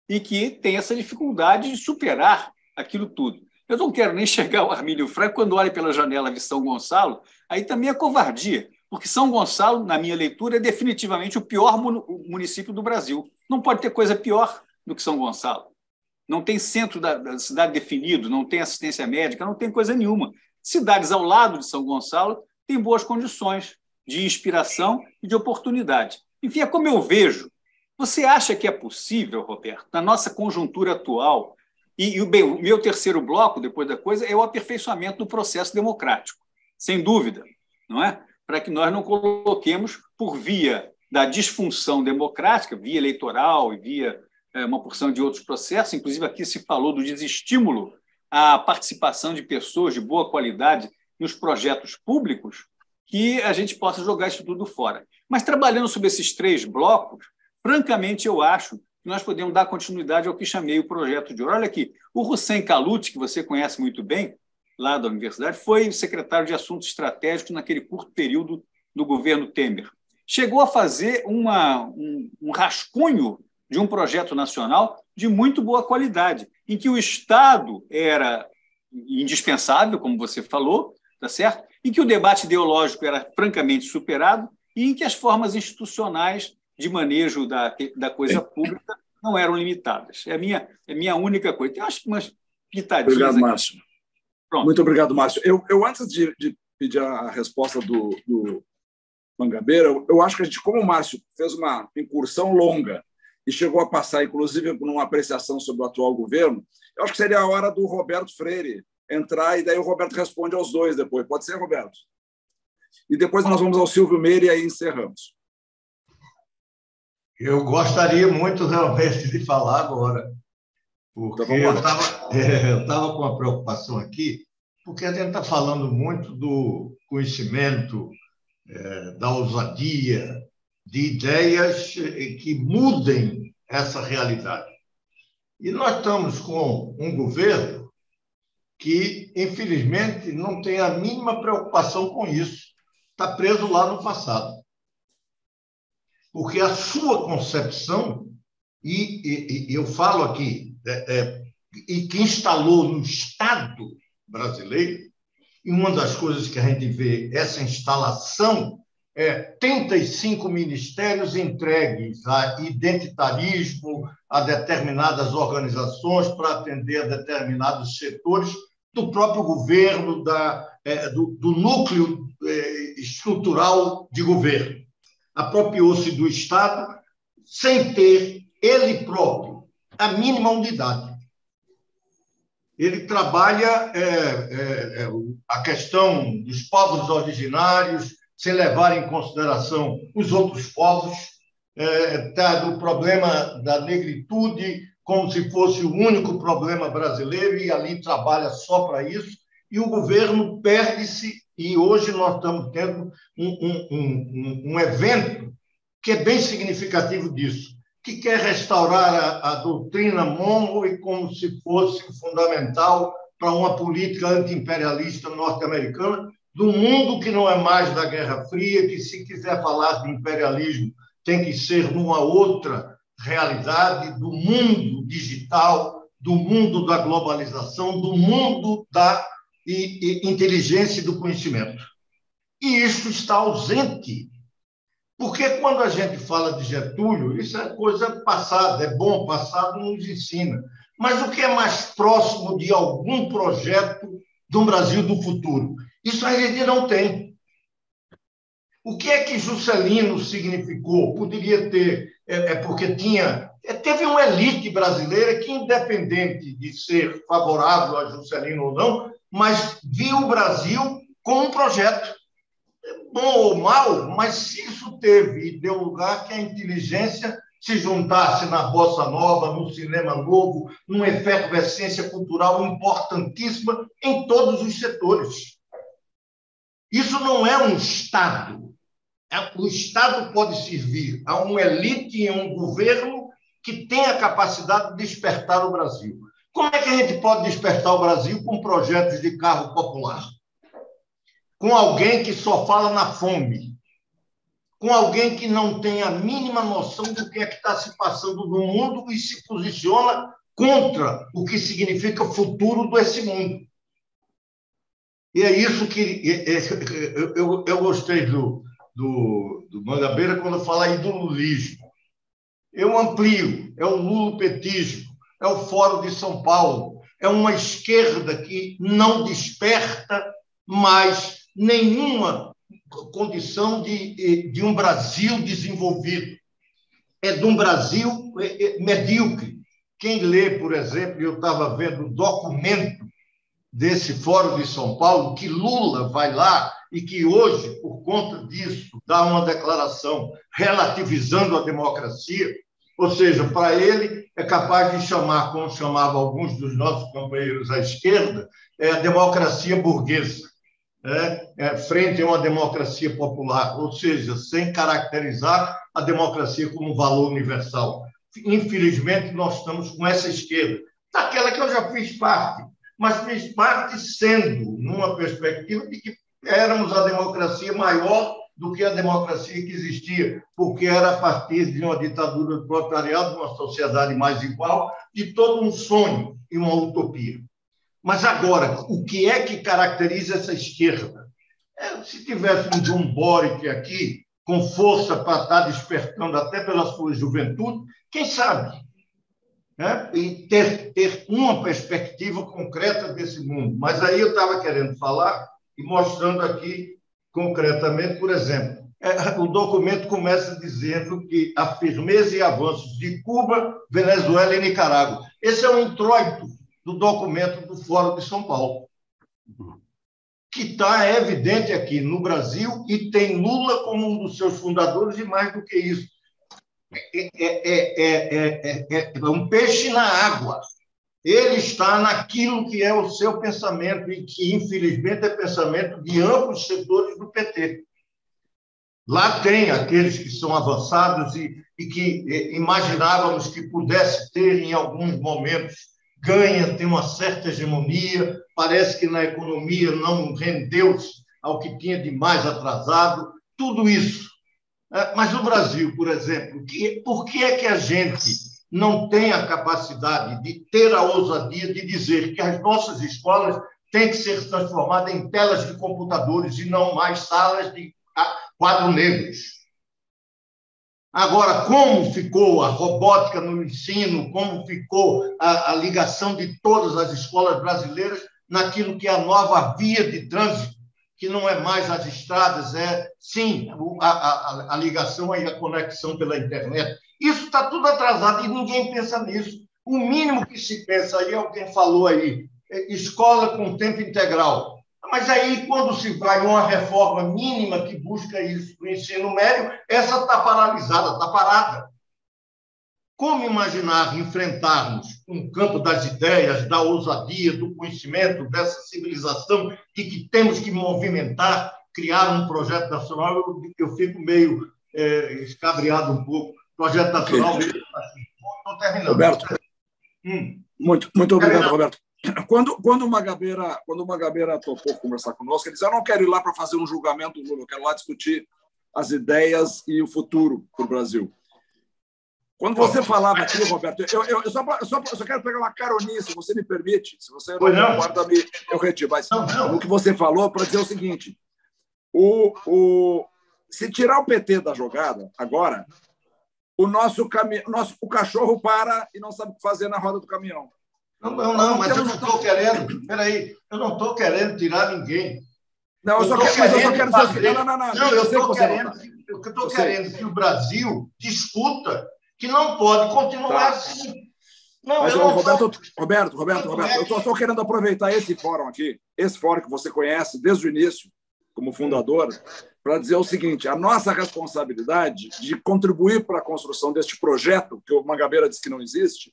e que tem essa dificuldade de superar aquilo tudo. Eu não quero nem chegar ao Armínio Franco quando olho pela janela de São Gonçalo, aí também é covardia, porque São Gonçalo, na minha leitura, é definitivamente o pior município do Brasil. Não pode ter coisa pior do que São Gonçalo. Não tem centro da cidade definido, não tem assistência médica, não tem coisa nenhuma. Cidades ao lado de São Gonçalo têm boas condições de inspiração e de oportunidade. Enfim, é como eu vejo. Você acha que é possível, Roberto, na nossa conjuntura atual, bem, o meu terceiro bloco, depois da coisa, é o aperfeiçoamento do processo democrático, sem dúvida, não é? Para que nós não coloquemos por via da disfunção democrática, via eleitoral e via uma porção de outros processos, inclusive aqui se falou do desestímulo à participação de pessoas de boa qualidade nos projetos públicos, que a gente possa jogar isso tudo fora. Mas trabalhando sobre esses 3 blocos, francamente, eu acho que nós podemos dar continuidade ao que chamei o projeto de ouro. Olha aqui, o Hussein Kalut, que você conhece muito bem, lá da universidade, foi secretário de Assuntos Estratégicos naquele curto período do governo Temer. Chegou a fazer um rascunho de um projeto nacional de muito boa qualidade, em que o Estado era indispensável, como você falou, tá certo? Em que o debate ideológico era francamente superado e em que as formas institucionais de manejo da coisa pública não eram limitadas. É a minha única coisa. Tem umas pitadinhas. Obrigado, Márcio. Pronto. Muito obrigado, Márcio. Eu antes de pedir a resposta do Mangabeira, eu acho que a gente, como o Márcio fez uma incursão longa e chegou a passar, inclusive, por uma apreciação sobre o atual governo, eu acho que seria a hora do Roberto Freire entrar, e daí o Roberto responde aos 2 depois. Pode ser, Roberto? E depois nós vamos ao Silvio Meire e aí encerramos. Eu gostaria muito realmente de falar agora, porque eu estava com uma preocupação aqui, porque a gente está falando muito do conhecimento, da ousadia, de ideias que mudem essa realidade. E nós estamos com um governo que, infelizmente, não tem a mínima preocupação com isso. Está preso lá no passado. Porque a sua concepção, e eu falo aqui, e que instalou no Estado brasileiro, e uma das coisas que a gente vê, essa instalação, 35 ministérios entregues a identitarismo, a determinadas organizações para atender a determinados setores do próprio governo, do núcleo estrutural de governo. Apropriou-se do Estado sem ter ele próprio a mínima unidade. Ele trabalha a questão dos povos originários, sem levar em consideração os outros povos, do problema da negritude como se fosse o único problema brasileiro, e ali trabalha só para isso, e o governo perde-se, e hoje nós estamos tendo um evento que é bem significativo disso, que quer restaurar a doutrina Monroe como se fosse fundamental para uma política anti-imperialista norte-americana, do mundo que não é mais da Guerra Fria, que, se quiser falar de imperialismo, tem que ser numa outra realidade, do mundo digital, do mundo da globalização, do mundo da inteligência e do conhecimento. E isso está ausente. Porque quando a gente fala de Getúlio, isso é coisa passada, é bom, passado nos ensina. Mas o que é mais próximo de algum projeto do Brasil do futuro? Isso a gente não tem. O que é que Juscelino significou? Poderia ter, porque teve uma elite brasileira que, independente de ser favorável a Juscelino ou não, mas viu o Brasil como um projeto. Bom ou mal, mas se isso teve e deu lugar que a inteligência se juntasse na bossa nova, no cinema novo, numa efervescência cultural importantíssima em todos os setores. Isso não é um Estado. O Estado pode servir a uma elite e a um governo que tem a capacidade de despertar o Brasil. Como é que a gente pode despertar o Brasil com projetos de carro popular? Com alguém que só fala na fome, com alguém que não tem a mínima noção do que é que está se passando no mundo e se posiciona contra o que significa futuro desse mundo. E é isso que eu gostei do Mangabeira quando fala aí do lulismo. Eu amplio, é o lulopetismo, é o Fórum de São Paulo, é uma esquerda que não desperta mais nenhuma condição de um Brasil desenvolvido. É de um Brasil medíocre. Quem lê, por exemplo, eu estava vendo o documento desse Fórum de São Paulo, que Lula vai lá e que hoje, por conta disso, dá uma declaração relativizando a democracia, ou seja, para ele é capaz de chamar, como chamava alguns dos nossos companheiros à esquerda, a democracia burguesa. Frente a uma democracia popular, ou seja, sem caracterizar a democracia como um valor universal. Infelizmente, nós estamos com essa esquerda, daquela que eu já fiz parte, mas fiz parte sendo numa perspectiva de que éramos a democracia maior do que a democracia que existia, porque era a partir de uma ditadura do proletariado, de uma sociedade mais igual, de todo um sonho e uma utopia. Mas agora, o que é que caracteriza essa esquerda? Se tivesse um John Boric aqui, com força para estar despertando até pela sua juventude, quem sabe? E ter uma perspectiva concreta desse mundo. Mas aí eu estava querendo falar e mostrando aqui concretamente, por exemplo, o documento começa dizendo que a firmeza e avanços de Cuba, Venezuela e Nicarágua. Esse é um introito do documento do Fórum de São Paulo, que está evidente aqui no Brasil e tem Lula como um dos seus fundadores e mais do que isso. É um peixe na água. Ele está naquilo que é o seu pensamento e que, infelizmente, é pensamento de amplos setores do PT. Lá tem aqueles que são avançados e que imaginávamos que pudesse ter, em alguns momentos, ganha, tem uma certa hegemonia, parece que na economia não rendeu-se ao que tinha de mais atrasado, tudo isso. Mas no Brasil, por exemplo, por que é que a gente não tem a capacidade de ter a ousadia de dizer que as nossas escolas têm que ser transformadas em telas de computadores e não mais salas de quadros negros? Agora, como ficou a robótica no ensino, como ficou a ligação de todas as escolas brasileiras naquilo que é a nova via de trânsito, que não é mais as estradas, sim, a ligação e a conexão pela internet. Isso está tudo atrasado e ninguém pensa nisso. O mínimo que se pensa aí, alguém falou aí, escola com tempo integral. Mas aí, quando se vai uma reforma mínima que busca isso no ensino médio, essa está paralisada, está parada. Como imaginar enfrentarmos um campo das ideias, da ousadia, do conhecimento, dessa civilização e que temos que movimentar, criar um projeto nacional? Eu fico meio escabriado um pouco projeto nacional mesmo. Estou terminando. Roberto, muito obrigado, Roberto. Quando o Magabeira topou conversar conosco, ele disse: eu não quero ir lá para fazer um julgamento do Lula, eu quero lá discutir as ideias e o futuro para o Brasil. Quando você falava aqui, Roberto, eu só quero pegar uma caroninha, se você me permite, se você não concorda, eu retiro. Mas o que você falou, para dizer o seguinte: se tirar o PT da jogada agora, o cachorro para e não sabe o que fazer na roda do caminhão. Não, mas eu não estou querendo. Espera eu não estou querendo tirar ninguém. Não, eu só quero dizer. Não, eu estou querendo. O que eu estou querendo é que o Brasil discuta que não pode continuar assim. Não, mas, Roberto, eu estou querendo aproveitar esse fórum aqui, esse fórum que você conhece desde o início, como fundador, para dizer o seguinte: a nossa responsabilidade de contribuir para a construção deste projeto, que o Magabeira disse que não existe,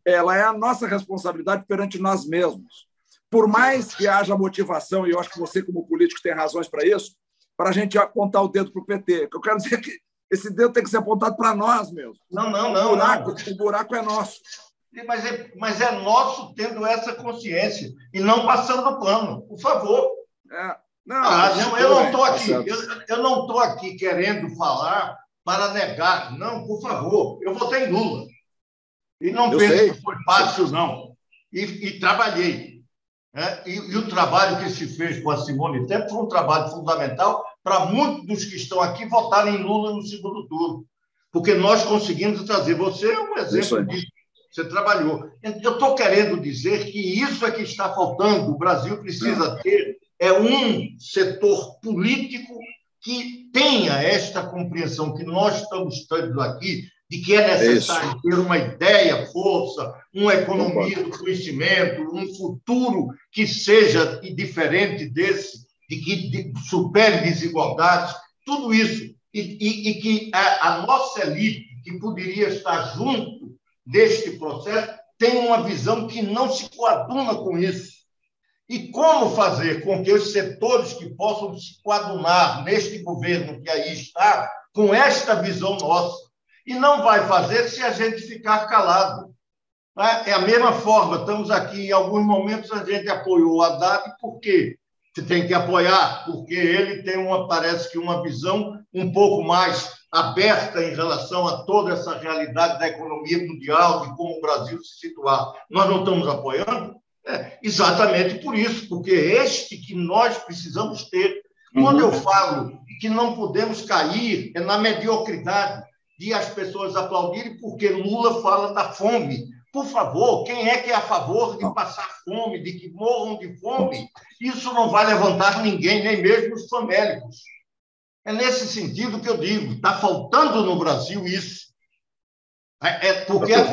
ela é a nossa responsabilidade perante nós mesmos. Por mais que haja motivação, e eu acho que você, como político, tem razões para isso, para a gente apontar o dedo para o PT. Eu quero dizer que esse dedo tem que ser apontado para nós mesmos. O buraco é nosso. Mas é nosso tendo essa consciência e não passando o pano, por favor. Eu não estou aqui querendo falar para negar. Não, por favor, eu votei em Lula. E não penso que foi fácil, não. E trabalhei. E o trabalho que se fez com a Simone Tebet foi um trabalho fundamental para muitos dos que estão aqui votarem em Lula no segundo turno. Porque nós conseguimos trazer. Você é um exemplo disso. Você trabalhou. Eu estou querendo dizer que isso é que está faltando. O Brasil precisa ter um setor político que tenha esta compreensão que nós estamos tendo aqui, de que é necessário ter uma ideia, força, uma economia do conhecimento, um futuro que seja diferente desse, de que supere desigualdades, tudo isso. E que a nossa elite, que poderia estar junto deste processo, tem uma visão que não se coaduna com isso. E como fazer com que os setores que possam se coadunar neste governo que aí está, com esta visão nossa? E não vai fazer se a gente ficar calado. É a mesma forma, estamos aqui, em alguns momentos a gente apoiou o Haddad, por quê? Você tem que apoiar, porque ele tem parece que uma visão um pouco mais aberta em relação a toda essa realidade da economia mundial, de como o Brasil se situar. Nós não estamos apoiando? Exatamente por isso, porque é este que nós precisamos ter. Quando eu falo que não podemos cair na mediocridade, de as pessoas aplaudirem porque Lula fala da fome. Por favor, quem é que é a favor de passar fome, de que morram de fome? Isso não vai levantar ninguém, nem mesmo os famélicos. É nesse sentido que eu digo, está faltando no Brasil isso. Porque a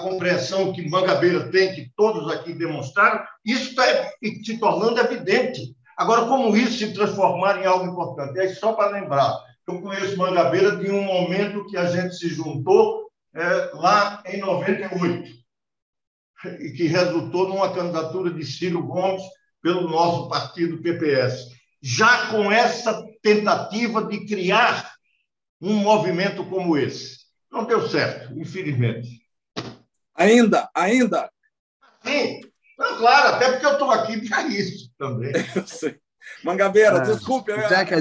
compreensão que Mangabeira tem, que todos aqui demonstraram, isso está se tornando evidente. Agora, como isso se transformar em algo importante? É só para lembrar. Eu conheço Mangabeira de um momento que a gente se juntou lá em 98 e que resultou numa candidatura de Ciro Gomes pelo nosso partido PPS. Já com essa tentativa de criar um movimento como esse. Não deu certo, infelizmente. Ainda? Sim. Não, claro, até porque eu estou aqui para isso também. Eu sei. Mangabeira, desculpe. Zeca,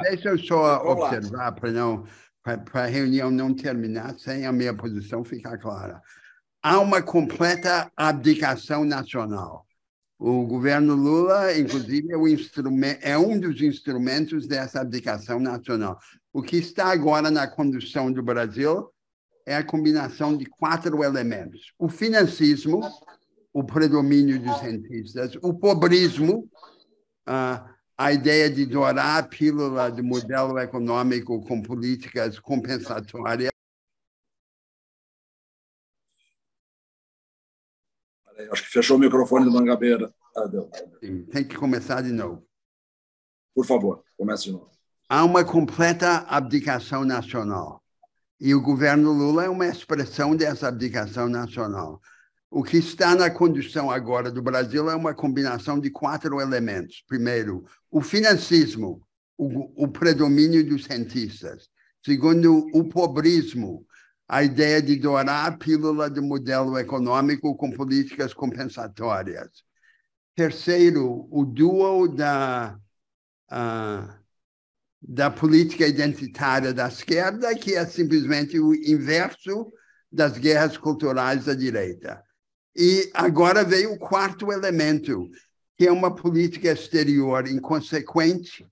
deixa eu só observar para a reunião não terminar sem a minha posição ficar clara. Há uma completa abdicação nacional. O governo Lula, inclusive, é um dos instrumentos dessa abdicação nacional. O que está agora na condução do Brasil é a combinação de 4 elementos. O financismo, o predomínio dos rentistas, o pobrismo, a ideia de dourar a pílula do modelo econômico com políticas compensatórias. Acho que fechou o microfone do Mangabeira. Tem que começar de novo. Por favor, comece de novo. Há uma completa abdicação nacional. E o governo Lula é uma expressão dessa abdicação nacional. O que está na condução agora do Brasil é uma combinação de 4 elementos. Primeiro, o financismo, o predomínio dos cientistas. Segundo, o pobrismo, a ideia de dourar a pílula do modelo econômico com políticas compensatórias. Terceiro, o duo da política identitária da esquerda, que é simplesmente o inverso das guerras culturais da direita. E agora veio o quarto elemento, que é uma política exterior inconsequente,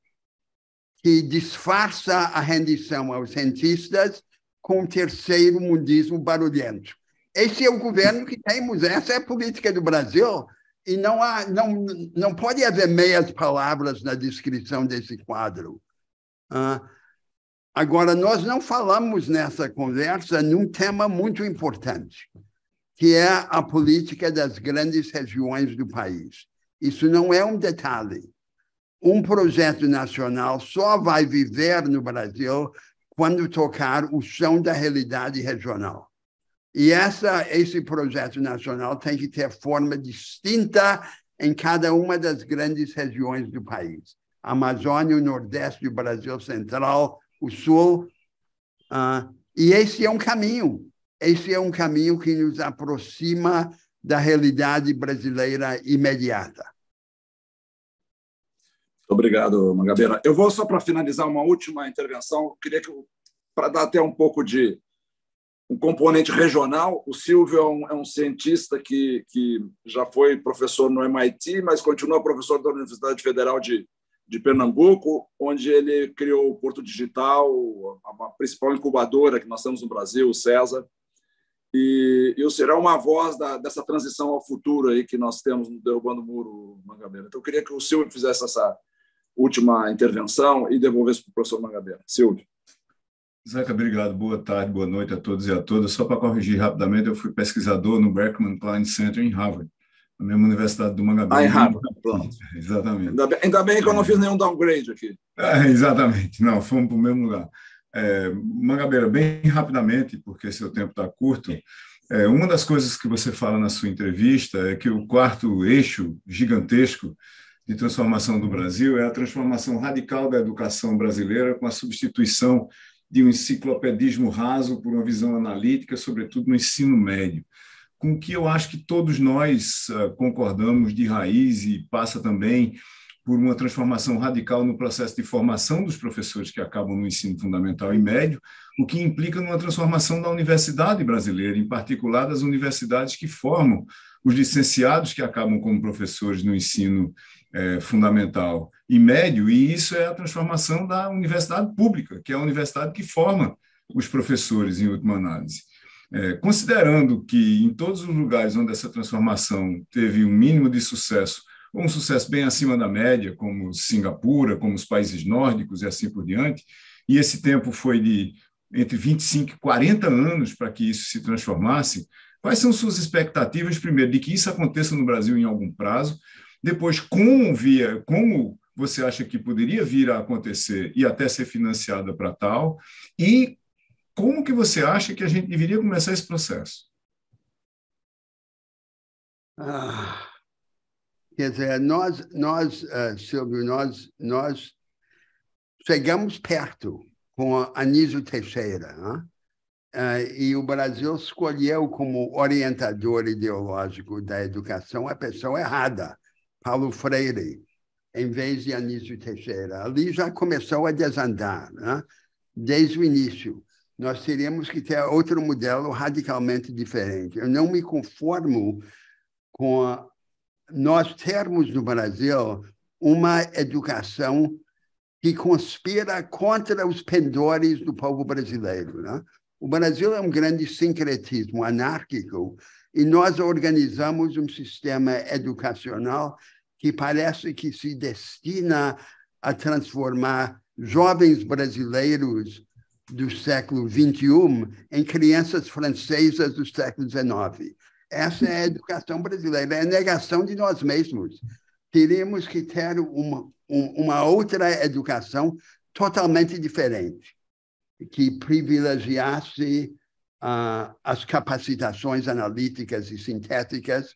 que disfarça a rendição aos cientistas com um terceiro mundismo barulhento. Esse é o governo que temos, essa é a política do Brasil, e não pode haver meias palavras na descrição desse quadro. Agora, nós não falamos nessa conversa num tema muito importante, que é a política das grandes regiões do país. Isso não é um detalhe. Um projeto nacional só vai viver no Brasil quando tocar o chão da realidade regional. E esse projeto nacional tem que ter forma distinta em cada uma das grandes regiões do país. A Amazônia, o Nordeste, o Brasil Central, o Sul. E esse é um caminho. Esse é um caminho que nos aproxima da realidade brasileira imediata. Obrigado, Mangabeira. Eu vou só para finalizar uma última intervenção. Eu queria para dar até um pouco de um componente regional. O Silvio é um cientista que já foi professor no MIT, mas continua professor da Universidade Federal de Pernambuco, onde ele criou o Porto Digital, a principal incubadora que nós temos no Brasil, o César. E o será uma voz dessa transição ao futuro aí que nós temos no Derrubando o Muro, Mangabeira. Então, eu queria que o Silvio fizesse essa última intervenção e devolvesse para o professor Mangabeira. Silvio. Zeca, obrigado. Boa tarde, boa noite a todos e a todas. Só para corrigir rapidamente, eu fui pesquisador no Berkman Klein Center em Harvard, na mesma universidade do Mangabeira. Em Harvard, pronto. Exatamente. Ainda bem que eu não fiz nenhum downgrade aqui. Exatamente. Não, fomos para o mesmo lugar. Mangabeira, bem rapidamente, porque seu tempo está curto, uma das coisas que você fala na sua entrevista é que o quarto eixo gigantesco de transformação do Brasil é a transformação radical da educação brasileira com a substituição de um enciclopedismo raso por uma visão analítica, sobretudo no ensino médio, com que eu acho que todos nós concordamos de raiz e passa também por uma transformação radical no processo de formação dos professores que acabam no ensino fundamental e médio, o que implica numa transformação da universidade brasileira, em particular das universidades que formam os licenciados que acabam como professores no ensino fundamental e médio, e isso é a transformação da universidade pública, que é a universidade que forma os professores, em última análise. Considerando que em todos os lugares onde essa transformação teve um mínimo de sucesso, ou um sucesso bem acima da média, como Singapura, como os países nórdicos e assim por diante, e esse tempo foi de entre 25 e 40 anos para que isso se transformasse, quais são suas expectativas, primeiro, de que isso aconteça no Brasil em algum prazo, depois, como você acha que poderia vir a acontecer e até ser financiada para tal, e como que você acha que a gente deveria começar esse processo? Quer dizer, Silvio, nós chegamos perto com a Anísio Teixeira, né? E o Brasil escolheu como orientador ideológico da educação a pessoa errada, Paulo Freire, em vez de Anísio Teixeira. Ali já começou a desandar, né? Desde o início. Nós teríamos que ter outro modelo radicalmente diferente. Eu não me conformo com nós termos no Brasil uma educação que conspira contra os pendores do povo brasileiro, né? O Brasil é um grande sincretismo anárquico e nós organizamos um sistema educacional que parece que se destina a transformar jovens brasileiros do século XXI em crianças francesas do século XIX. Essa é a educação brasileira, é a negação de nós mesmos. Teríamos que ter uma outra educação totalmente diferente, que privilegiasse as capacitações analíticas e sintéticas,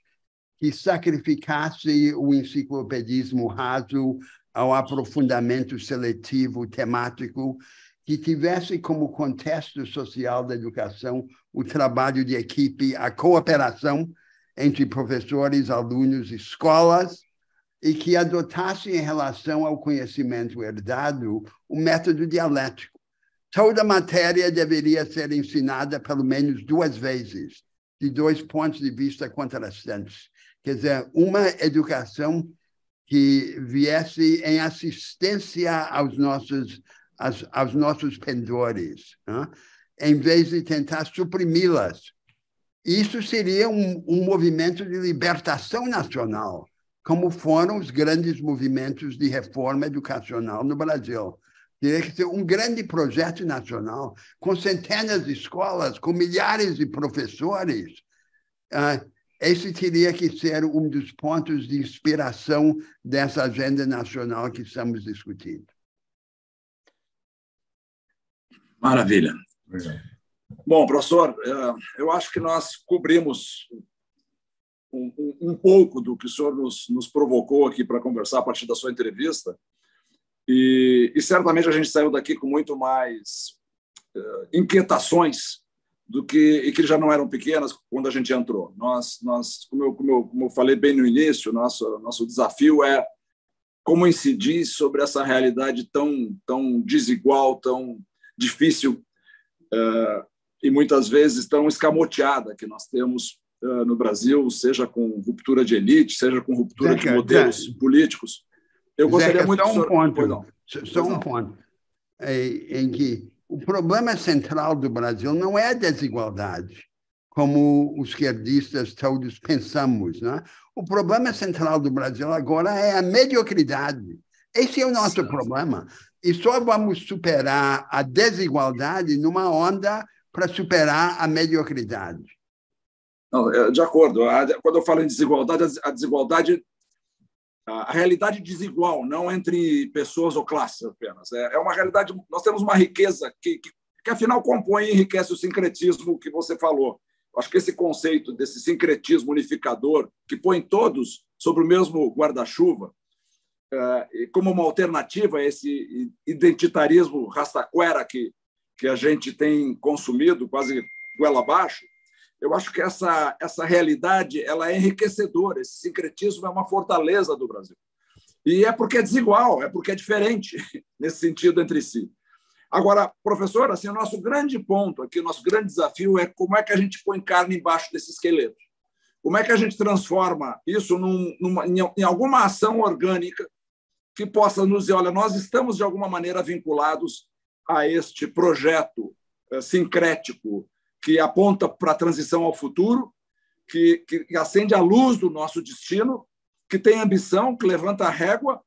que sacrificasse o enciclopedismo raso, ao aprofundamento seletivo temático que tivesse como contexto social da educação o trabalho de equipe, a cooperação entre professores, alunos e escolas, e que adotasse em relação ao conhecimento herdado o método dialético. Toda matéria deveria ser ensinada pelo menos 2 vezes, de 2 pontos de vista contrastantes. Quer dizer, uma educação que viesse em assistência aos nossos pendores, né? Em vez de tentar suprimi-las. Isso seria um movimento de libertação nacional, como foram os grandes movimentos de reforma educacional no Brasil. Teria que ser um grande projeto nacional, com centenas de escolas, com milhares de professores. Esse teria que ser um dos pontos de inspiração dessa agenda nacional que estamos discutindo. Maravilha. Bom, professor, eu acho que nós cobrimos um pouco do que o senhor nos provocou aqui para conversar a partir da sua entrevista, e certamente a gente saiu daqui com muito mais inquietações e que já não eram pequenas quando a gente entrou. Nós como eu falei bem no início, nosso desafio é como incidir sobre essa realidade tão desigual, tão difícil e muitas vezes tão escamoteada que nós temos no Brasil, seja com ruptura de elite, seja com ruptura de modelos políticos. Eu gostaria muito de... Só um ponto em que o problema central do Brasil não é a desigualdade, como os esquerdistas todos pensamos, né? O problema central do Brasil agora é a mediocridade. Esse é o nosso problema. E só vamos superar a desigualdade numa onda para superar a mediocridade. Não, de acordo. Quando eu falo em desigualdade, a desigualdade, a realidade desigual, não entre pessoas ou classes apenas. É uma realidade. Nós temos uma riqueza que afinal compõe e enriquece o sincretismo que você falou. Acho que esse conceito desse sincretismo unificador, que põe todos sobre o mesmo guarda-chuva, como uma alternativa a esse identitarismo rastaquera que a gente tem consumido quase goela abaixo, eu acho que essa realidade ela é enriquecedora. Esse sincretismo é uma fortaleza do Brasil. E é porque é desigual, é porque é diferente nesse sentido entre si. Agora, professor, assim, o nosso grande ponto aqui, o nosso grande desafio é como é que a gente põe carne embaixo desse esqueleto. Como é que a gente transforma isso em alguma ação orgânica que possa nos dizer, olha, nós estamos de alguma maneira vinculados a este projeto sincrético que aponta para a transição ao futuro, que acende a luz do nosso destino, que tem ambição, que levanta a régua.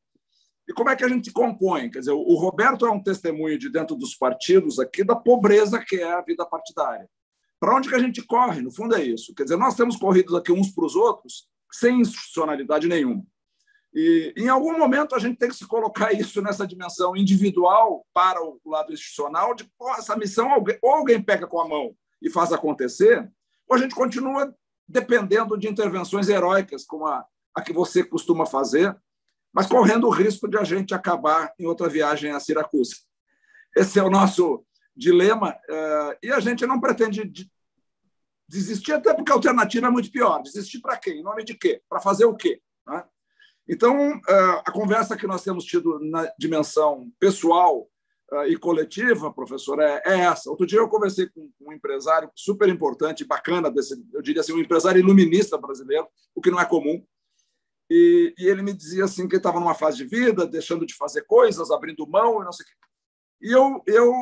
E como é que a gente compõe? Quer dizer, o Roberto é um testemunho de dentro dos partidos aqui da pobreza que é a vida partidária. Para onde que a gente corre? No fundo é isso. Quer dizer, nós temos corrido aqui uns para os outros sem institucionalidade nenhuma. E, em algum momento, a gente tem que se colocar isso nessa dimensão individual para o lado institucional, de essa missão, ou alguém pega com a mão e faz acontecer, ou a gente continua dependendo de intervenções heróicas, como a que você costuma fazer, mas correndo o risco de a gente acabar em outra viagem a Siracusa. Esse é o nosso dilema, e a gente não pretende desistir, até porque a alternativa é muito pior. Desistir para quê? Em nome de quê? Para fazer o quê? Né? Então, a conversa que nós temos tido na dimensão pessoal e coletiva, professor, é essa. Outro dia eu conversei com um empresário super importante, bacana, eu diria assim, um empresário iluminista brasileiro, o que não é comum, e ele me dizia assim que ele estava numa fase de vida, deixando de fazer coisas, abrindo mão e não sei o quê. E eu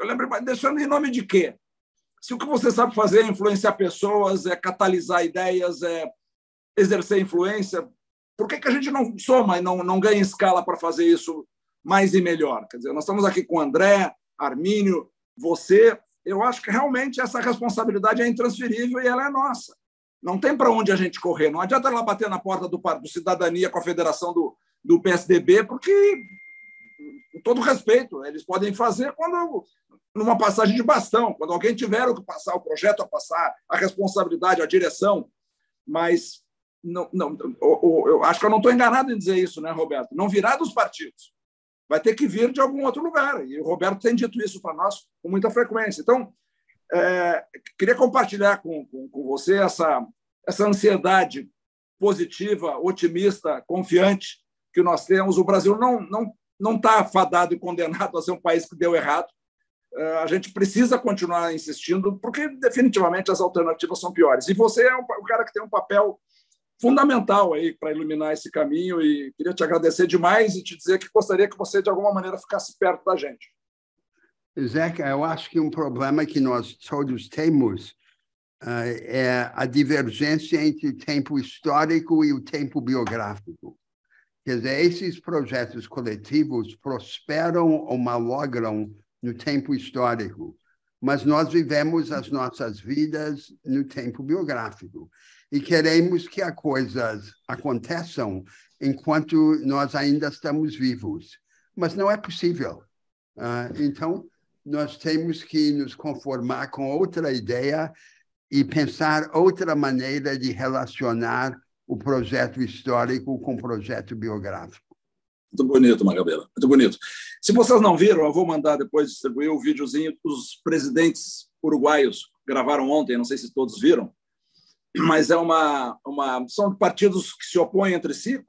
lembro, mas deixando em nome de quê? Se o que você sabe fazer é influenciar pessoas, é catalisar ideias, é exercer influência, por que a gente não soma e não ganha escala para fazer isso mais e melhor? Quer dizer, nós estamos aqui com o André, Armínio, você. Eu acho que realmente essa responsabilidade é intransferível e ela é nossa. Não tem para onde a gente correr. Não adianta ela bater na porta do Cidadania com a federação do PSDB, porque, com todo respeito, eles podem fazer numa passagem de bastão, quando alguém tiver o que passar, o projeto a passar, a responsabilidade, a direção. Mas eu acho que eu não estou enganado em dizer isso, né, Roberto? Não virá dos partidos. Vai ter que vir de algum outro lugar. E o Roberto tem dito isso para nós com muita frequência. Então, queria compartilhar com você essa ansiedade positiva, otimista, confiante que nós temos. O Brasil não está fadado e condenado a ser um país que deu errado. A gente precisa continuar insistindo, porque definitivamente as alternativas são piores. E você é o cara que tem um papel fundamental aí para iluminar esse caminho, e queria te agradecer demais e te dizer que gostaria que você, de alguma maneira, ficasse perto da gente. Zeca, eu acho que um problema que nós todos temos é a divergência entre o tempo histórico e o tempo biográfico. Quer dizer, esses projetos coletivos prosperam ou malogram no tempo histórico, mas nós vivemos as nossas vidas no tempo biográfico e queremos que as coisas aconteçam enquanto nós ainda estamos vivos, mas não é possível. Então, nós temos que nos conformar com outra ideia e pensar outra maneira de relacionar o projeto histórico com o projeto biográfico. Muito bonito, Mangabeira, muito bonito. Se vocês não viram, eu vou mandar depois distribuir o videozinho que os presidentes uruguaios gravaram ontem, não sei se todos viram, mas são partidos que se opõem entre si,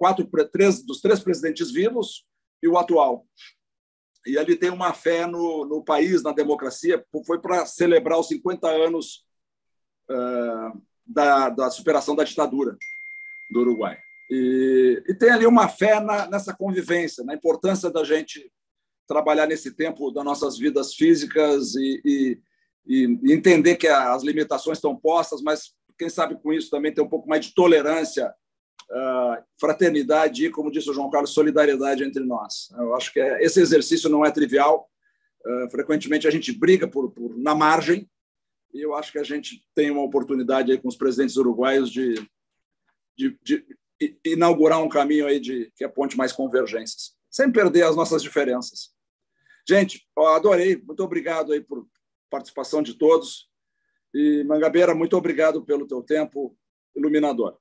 dos três presidentes vivos e o atual. E ali tem uma fé no país, na democracia. Foi para celebrar os 50 anos da superação da ditadura do Uruguai. E tem ali uma fé nessa convivência, na importância da gente trabalhar nesse tempo das nossas vidas físicas e entender que as limitações estão postas, mas quem sabe com isso também ter um pouco mais de tolerância, fraternidade e, como disse o João Carlos, solidariedade entre nós. Eu acho que esse exercício não é trivial. Frequentemente a gente briga na margem, e eu acho que a gente tem uma oportunidade aí com os presidentes uruguaios de inaugurar um caminho aí que aponte mais convergências, sem perder as nossas diferenças. Gente, adorei. Muito obrigado aí por participação de todos. E, Mangabeira, muito obrigado pelo teu tempo iluminador.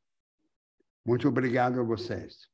Muito obrigado a vocês.